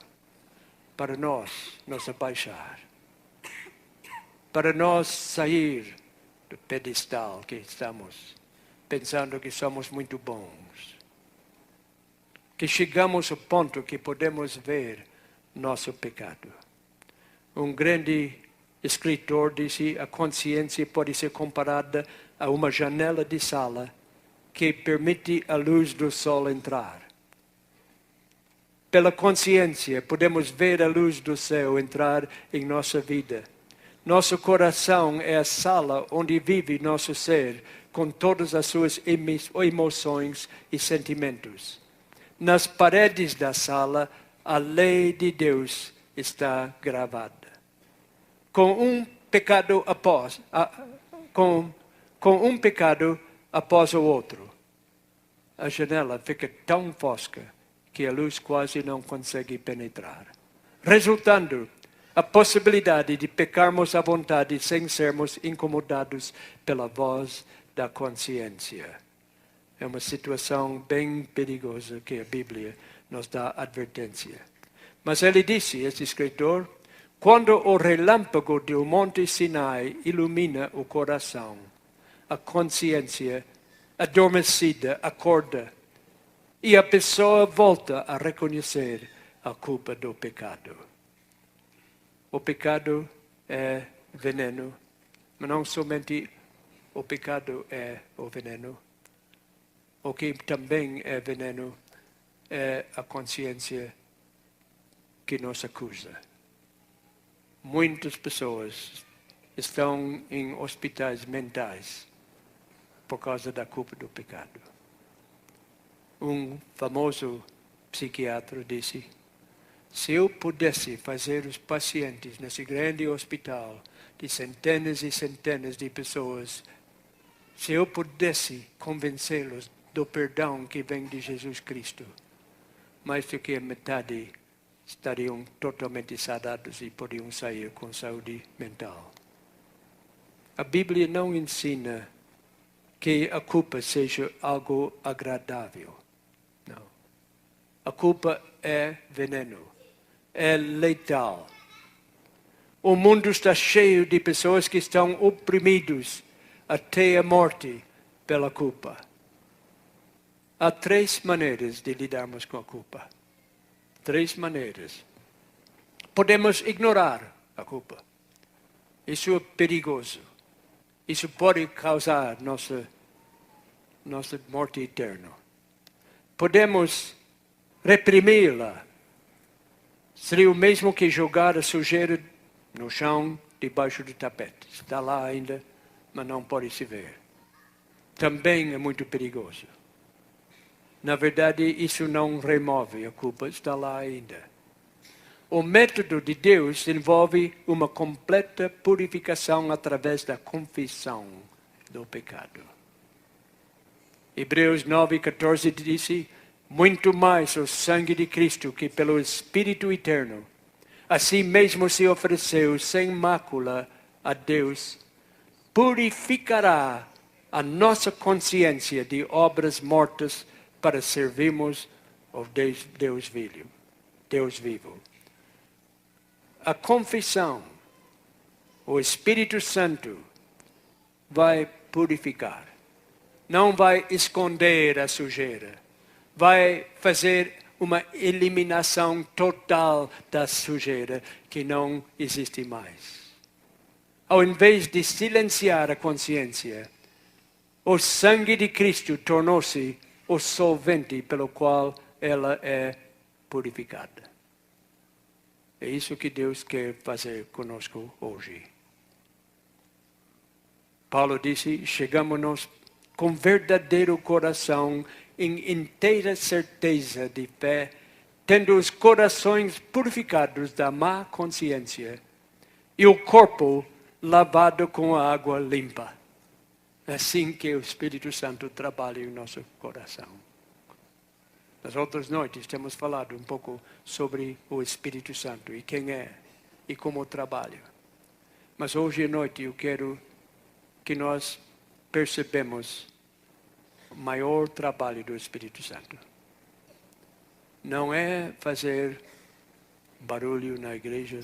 para nós nos abaixar, para nós sair do pedestal que estamos, pensando que somos muito bons, que chegamos ao ponto que podemos ver nosso pecado. Um grande escritor disse, a consciência pode ser comparada a uma janela de sala que permite a luz do sol entrar. Pela consciência, podemos ver a luz do céu entrar em nossa vida. Nosso coração é a sala onde vive nosso ser, com todas as suas emoções e sentimentos. Nas paredes da sala, a lei de Deus está gravada. Com um pecado após o outro, a janela fica tão fosca que a luz quase não consegue penetrar, resultando a possibilidade de pecarmos à vontade sem sermos incomodados pela voz da consciência. É uma situação bem perigosa que a Bíblia nos dá advertência. Mas ele disse, esse escritor, quando o relâmpago do Monte Sinai ilumina o coração, a consciência adormecida acorda e a pessoa volta a reconhecer a culpa do pecado. O pecado é veneno, mas não somente o pecado é o veneno. O que também é veneno é a consciência que nos acusa. Muitas pessoas estão em hospitais mentais por causa da culpa do pecado. Um famoso psiquiatra disse, se eu pudesse fazer os pacientes nesse grande hospital de centenas e centenas de pessoas, se eu pudesse convencê-los do perdão que vem de Jesus Cristo, mais do que a metade estariam totalmente sarados e poderiam sair com saúde mental. A Bíblia não ensina que a culpa seja algo agradável. Não. A culpa é veneno, é letal. O mundo está cheio de pessoas que estão oprimidos até a morte pela culpa. Há 3 maneiras de lidarmos com a culpa. 3 maneiras. Podemos ignorar a culpa. Isso é perigoso. Isso pode causar nossa morte eterna. Podemos reprimi-la. Seria o mesmo que jogar a sujeira no chão debaixo do tapete. Está lá ainda, mas não pode se ver. Também é muito perigoso. Na verdade, isso não remove a culpa, está lá ainda. O método de Deus envolve uma completa purificação através da confissão do pecado. Hebreus 9:14 disse, muito mais o sangue de Cristo, que pelo Espírito Eterno, assim mesmo se ofereceu sem mácula a Deus, purificará a nossa consciência de obras mortas para servirmos ao Deus vivo. A confissão, o Espírito Santo vai purificar. Não vai esconder a sujeira. Vai fazer uma eliminação total da sujeira que não existe mais. Ao invés de silenciar a consciência, o sangue de Cristo tornou-se o solvente pelo qual ela é purificada. É isso que Deus quer fazer conosco hoje. Paulo disse, chegamos com verdadeiro coração em inteira certeza de fé, tendo os corações purificados da má consciência e o corpo lavado com a água limpa. É assim que o Espírito Santo trabalha em nosso coração. Nas outras noites temos falado um pouco sobre o Espírito Santo e quem é e como trabalha. Mas hoje à noite eu quero que nós percebamos o maior trabalho do Espírito Santo. Não é fazer barulho na igreja.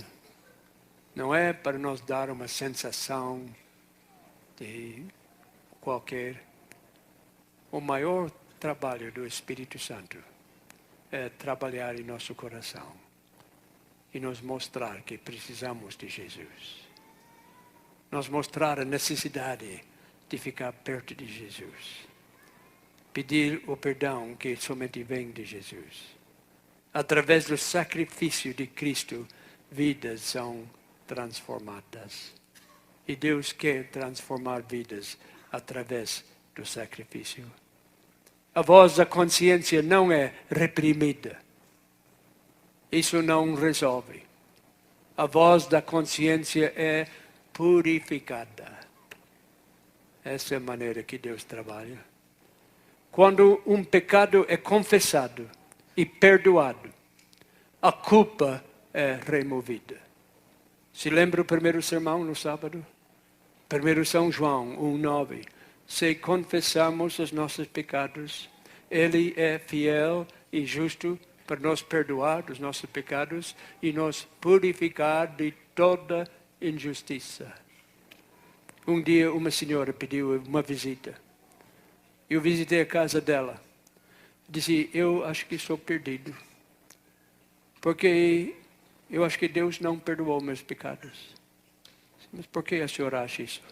Não é para nos dar uma sensação de qualquer. O maior trabalho do Espírito Santo é trabalhar em nosso coração e nos mostrar que precisamos de Jesus. Nos mostrar a necessidade de ficar perto de Jesus. Pedir o perdão que somente vem de Jesus. Através do sacrifício de Cristo, vidas são transformadas. E Deus quer transformar vidas através do sacrifício. A voz da consciência não é reprimida. Isso não resolve. A voz da consciência é purificada. Essa é a maneira que Deus trabalha. Quando um pecado é confessado e perdoado, a culpa é removida. Se lembra o primeiro sermão no sábado? 1 São João 1,9. Se confessamos os nossos pecados, Ele é fiel e justo para nos perdoar os nossos pecados e nos purificar de toda injustiça. Um dia uma senhora pediu uma visita. Eu visitei a casa dela. Disse, eu acho que sou perdido. Porque eu acho que Deus não perdoou meus pecados. Mas por que a senhora acha isso?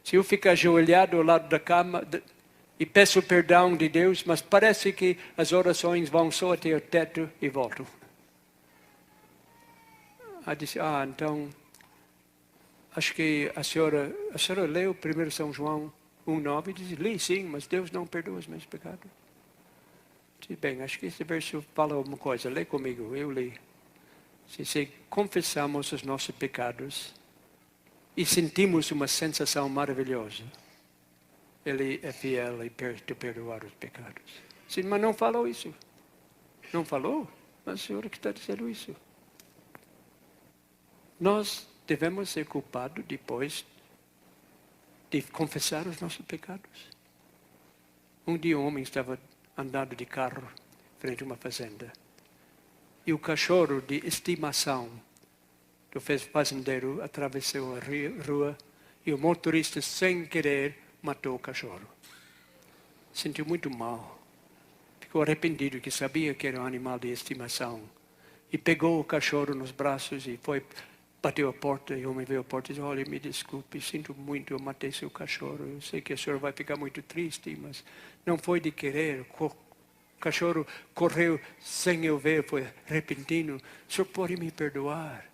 Se eu ficar ajoelhado ao lado da cama e peço perdão de Deus, mas parece que as orações vão só até o teto e voltam. Ela disse, então, acho que a senhora leu 1 São João 1,9 e disse, li sim, mas Deus não perdoa os meus pecados. Disse, bem, acho que esse verso fala alguma coisa, lê comigo, eu li. Se confessamos os nossos pecados e sentimos uma sensação maravilhosa, Ele é fiel e perto de perdoar os pecados. Sim, mas não falou isso. Não falou? Mas a senhora que está dizendo isso. Nós devemos ser culpados depois de confessar os nossos pecados. Um dia um homem estava andando de carro frente a uma fazenda. E o cachorro de estimação do fazendeiro atravessou a rua e o motorista, sem querer, matou o cachorro. Sentiu muito mal. Ficou arrependido que sabia que era um animal de estimação. E pegou o cachorro nos braços e bateu a porta. E o homem veio à porta e disse, olha, me desculpe, sinto muito, eu matei seu cachorro. Eu sei que a senhora vai ficar muito triste, mas não foi de querer. O cachorro correu sem eu ver, foi repentino. O senhor pode me perdoar?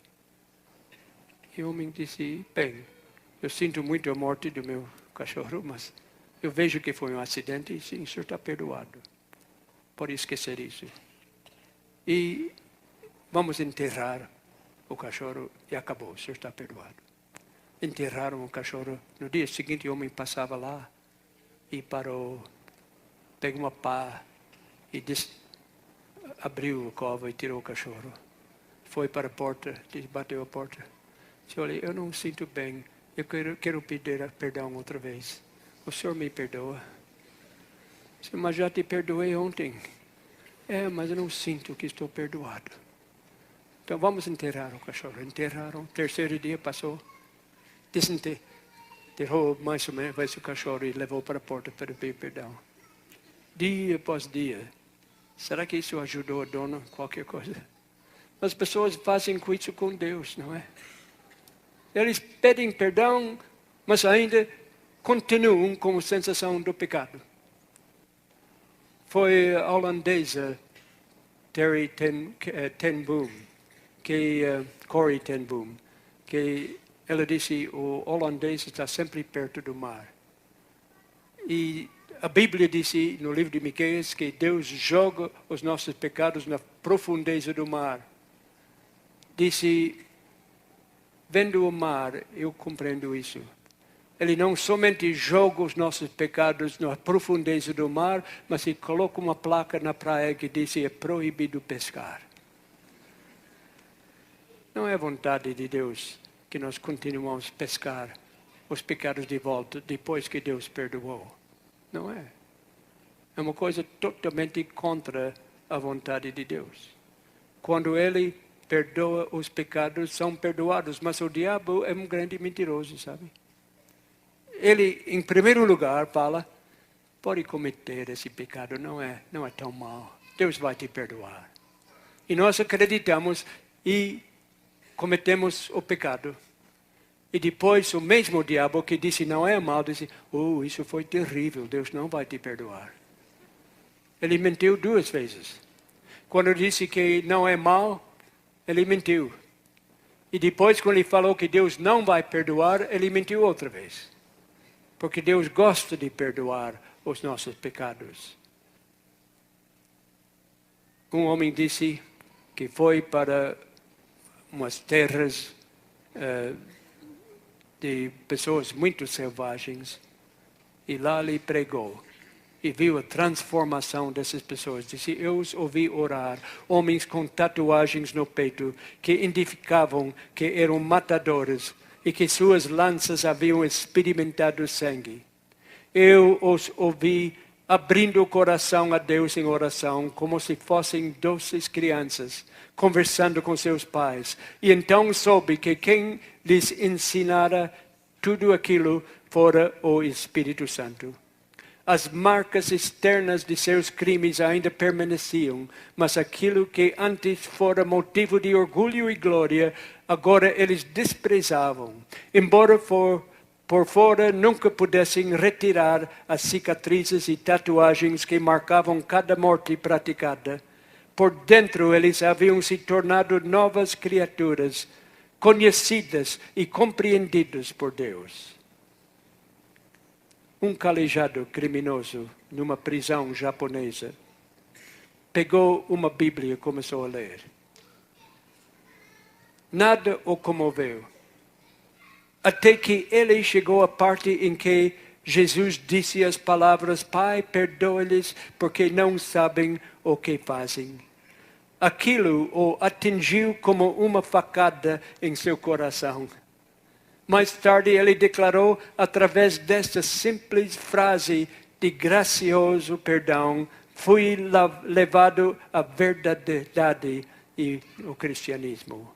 E o homem disse, bem, eu sinto muito a morte do meu cachorro, mas eu vejo que foi um acidente e sim, o senhor está perdoado. Pode esquecer isso. E vamos enterrar o cachorro e acabou, o senhor está perdoado. Enterraram o cachorro. No dia seguinte o homem passava lá e parou, pegou uma pá e abriu a cova e tirou o cachorro. Foi para a porta, bateu a porta. Disse, olha, eu não sinto bem. Eu quero pedir perdão outra vez. O senhor me perdoa? Disse, mas já te perdoei ontem. Mas eu não sinto que estou perdoado. Então vamos enterrar o cachorro. Enterraram. Terceiro dia passou. Desenterrou mais ou menos o cachorro e levou para a porta para pedir perdão. Dia após dia. Será que isso ajudou a dona? Qualquer coisa. As pessoas fazem isso com Deus, não é? Eles pedem perdão, mas ainda continuam com a sensação do pecado. Foi a holandesa Corrie ten Boom, que ela disse o holandês está sempre perto do mar. E a Bíblia disse no livro de Miqueias que Deus joga os nossos pecados na profundeza do mar. Disse, vendo o mar, eu compreendo isso. Ele não somente joga os nossos pecados na profundeza do mar, mas ele coloca uma placa na praia que diz que é proibido pescar. Não é vontade de Deus que nós continuemos a pescar os pecados de volta depois que Deus perdoou. Não é. É uma coisa totalmente contra a vontade de Deus. Quando Ele perdoa os pecados, são perdoados. Mas o diabo é um grande mentiroso, sabe? Ele, em primeiro lugar, fala, pode cometer esse pecado, não é tão mal. Deus vai te perdoar. E nós acreditamos e cometemos o pecado. E depois o mesmo diabo que disse não é mal, disse, isso foi terrível, Deus não vai te perdoar. Ele mentiu 2 vezes. Quando disse que não é mal, ele mentiu. E depois, quando ele falou que Deus não vai perdoar, ele mentiu outra vez. Porque Deus gosta de perdoar os nossos pecados. Um homem disse que foi para umas terras de pessoas muito selvagens e lá ele pregou. E viu a transformação dessas pessoas. Disse, eu os ouvi orar, homens com tatuagens no peito, que indicavam que eram matadores e que suas lanças haviam experimentado sangue. Eu os ouvi abrindo o coração a Deus em oração, como se fossem doces crianças, conversando com seus pais. E então soube que quem lhes ensinara tudo aquilo fora o Espírito Santo. As marcas externas de seus crimes ainda permaneciam, mas aquilo que antes fora motivo de orgulho e glória, agora eles desprezavam. Embora por fora nunca pudessem retirar as cicatrizes e tatuagens que marcavam cada morte praticada, por dentro eles haviam se tornado novas criaturas, conhecidas e compreendidas por Deus. Um calejado criminoso numa prisão japonesa pegou uma Bíblia e começou a ler. Nada o comoveu. Até que ele chegou à parte em que Jesus disse as palavras, Pai, perdoa-lhes porque não sabem o que fazem. Aquilo o atingiu como uma facada em seu coração. Mais tarde ele declarou, através desta simples frase de gracioso perdão, fui levado à verdade e o cristianismo.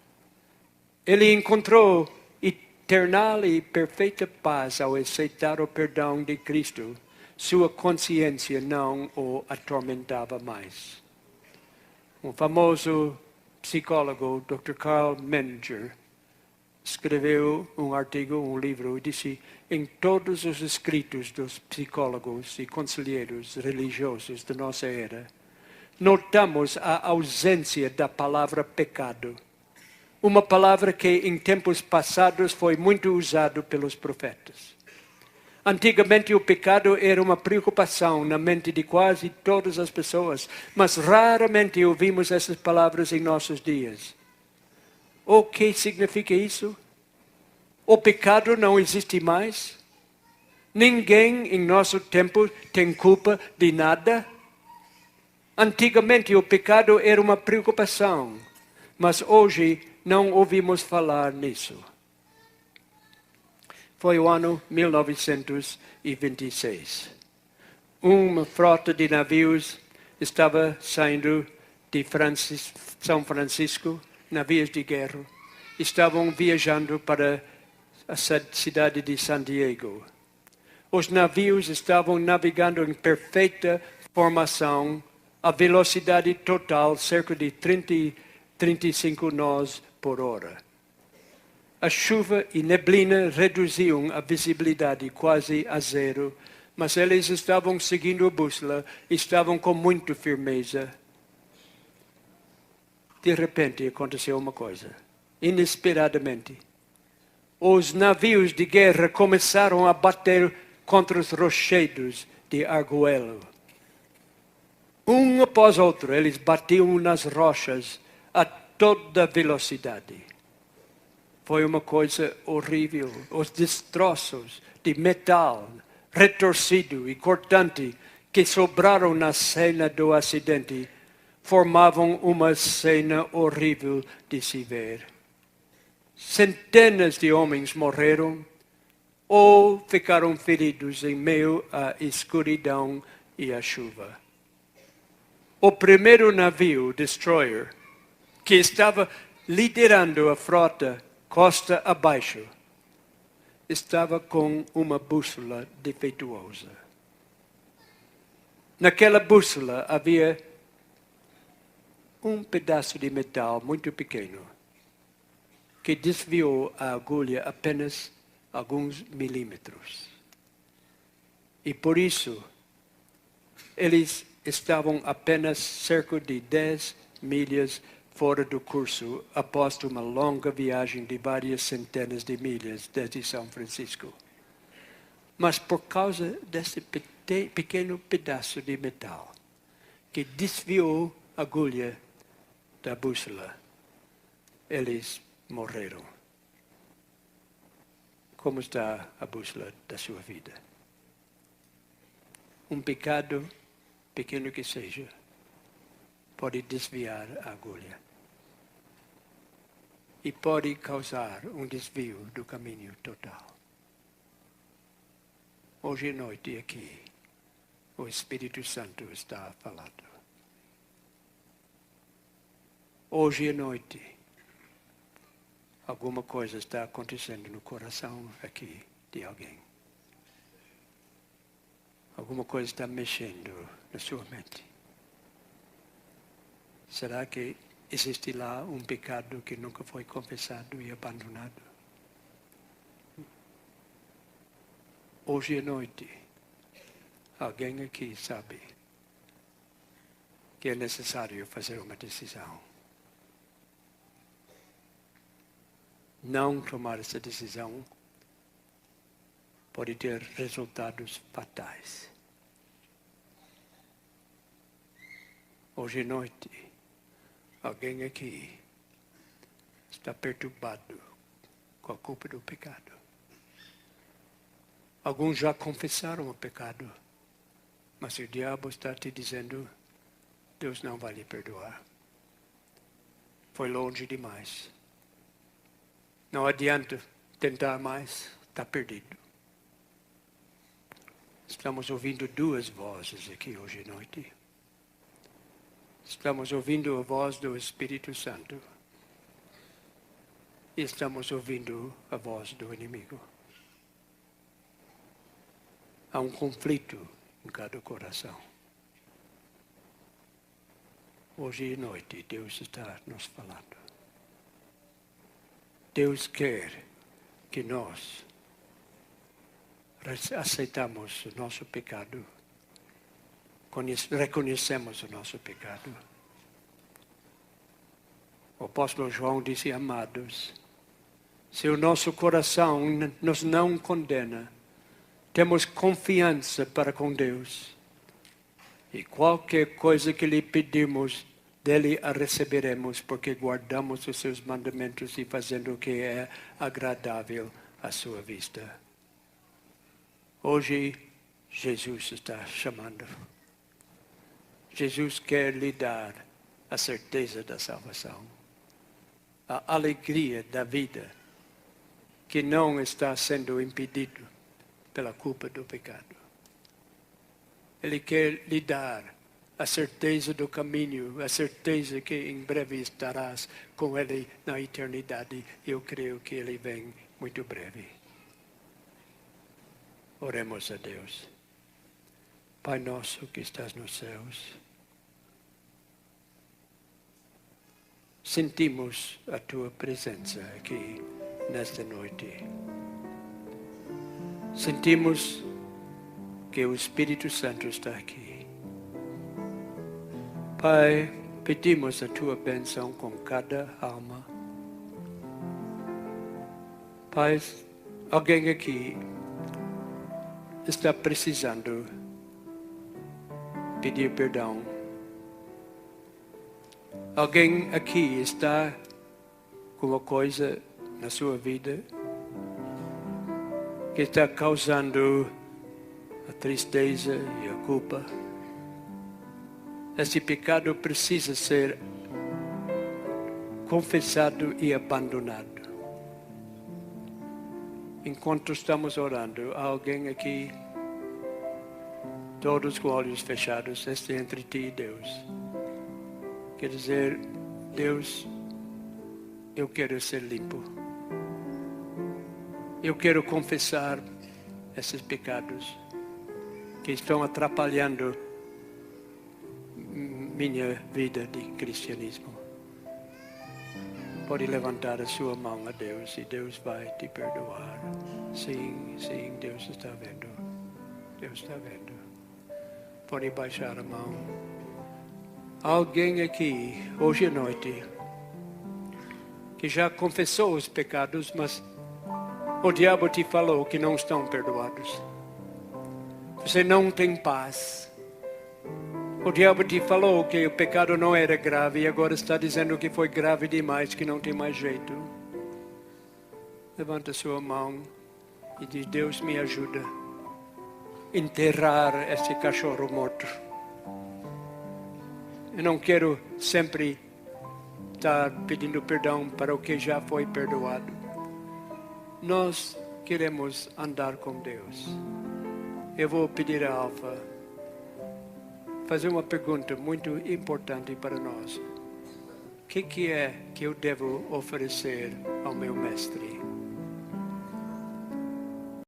Ele encontrou eternal e perfeita paz ao aceitar o perdão de Cristo. Sua consciência não o atormentava mais. Um famoso psicólogo, Dr. Carl Menninger, escreveu um artigo, um livro, e disse, em todos os escritos dos psicólogos e conselheiros religiosos da nossa era, notamos a ausência da palavra pecado. Uma palavra que em tempos passados foi muito usada pelos profetas. Antigamente o pecado era uma preocupação na mente de quase todas as pessoas, mas raramente ouvimos essas palavras em nossos dias. O que significa isso? O pecado não existe mais? Ninguém em nosso tempo tem culpa de nada? Antigamente o pecado era uma preocupação, mas hoje não ouvimos falar nisso. Foi o ano 1926. Uma frota de navios estava saindo de São Francisco, navios de guerra. Estavam viajando para a cidade de San Diego. Os navios estavam navegando em perfeita formação, a velocidade total cerca de 35 nós por hora. A chuva e neblina reduziam a visibilidade quase a zero, mas eles estavam seguindo a bússola, estavam com muita firmeza. De repente aconteceu uma coisa, inesperadamente. Os navios de guerra começaram a bater contra os rochedos de Arguello. Um após outro, eles batiam nas rochas a toda velocidade. Foi uma coisa horrível. Os destroços de metal retorcido e cortante que sobraram na cena do acidente formavam uma cena horrível de se ver. Centenas de homens morreram ou ficaram feridos em meio à escuridão e à chuva. O primeiro navio, destroyer, que estava liderando a frota costa abaixo, estava com uma bússola defeituosa. Naquela bússola havia um pedaço de metal muito pequeno que desviou a agulha apenas alguns milímetros. E por isso, eles estavam apenas cerca de 10 milhas fora do curso, após uma longa viagem de várias centenas de milhas desde São Francisco. Mas por causa desse pequeno pedaço de metal que desviou a agulha da bússola, eles morreram. Como está a bússola da sua vida? Um pecado, pequeno que seja, pode desviar a agulha. E pode causar um desvio do caminho total. Hoje à noite aqui, o Espírito Santo está falando. Hoje à noite, alguma coisa está acontecendo no coração aqui de alguém. Alguma coisa está mexendo na sua mente. Será que existe lá um pecado que nunca foi confessado e abandonado? Hoje à noite, alguém aqui sabe que é necessário fazer uma decisão. Não tomar essa decisão pode ter resultados fatais. Hoje à noite, alguém aqui está perturbado com a culpa do pecado. Alguns já confessaram o pecado, mas o diabo está te dizendo, Deus não vai lhe perdoar. Foi longe demais. Não adianta tentar mais, está perdido. Estamos ouvindo duas vozes aqui hoje à noite. Estamos ouvindo a voz do Espírito Santo. E estamos ouvindo a voz do inimigo. Há um conflito em cada coração. Hoje à noite, Deus está nos falando. Deus quer que nós aceitamos o nosso pecado, reconhecemos o nosso pecado. O apóstolo João disse, amados, se o nosso coração nos não condena, temos confiança para com Deus. E qualquer coisa que lhe pedimos, dele a receberemos, porque guardamos os seus mandamentos e fazendo o que é agradável à sua vista. Hoje, Jesus está chamando. Jesus quer lhe dar a certeza da salvação, a alegria da vida, que não está sendo impedido pela culpa do pecado. Ele quer lhe dar a certeza do caminho, a certeza que em breve estarás com Ele na eternidade. Eu creio que Ele vem muito breve. Oremos a Deus. Pai nosso que estás nos céus, sentimos a Tua presença aqui nesta noite. Sentimos que o Espírito Santo está aqui. Pai, pedimos a Tua bênção com cada alma. Pai, alguém aqui está precisando pedir perdão. Alguém aqui está com uma coisa na sua vida que está causando a tristeza e a culpa. Esse pecado precisa ser confessado e abandonado. Enquanto estamos orando, há alguém aqui, todos com olhos fechados, este é entre ti e Deus. Quer dizer, Deus, eu quero ser limpo. Eu quero confessar esses pecados que estão atrapalhando minha vida de cristianismo. Pode levantar a sua mão a Deus e Deus vai te perdoar. Sim, sim, Deus está vendo. Deus está vendo. Pode baixar a mão. Alguém aqui, hoje à noite, que já confessou os pecados, mas o diabo te falou que não estão perdoados. Você não tem paz. O diabo te falou que o pecado não era grave e agora está dizendo que foi grave demais, que não tem mais jeito. Levanta sua mão e diz: Deus, me ajuda a enterrar esse cachorro morto. Eu não quero sempre estar pedindo perdão para o que já foi perdoado. Nós queremos andar com Deus. Eu vou pedir a Alfa fazer uma pergunta muito importante para nós. O que é que eu devo oferecer ao meu mestre?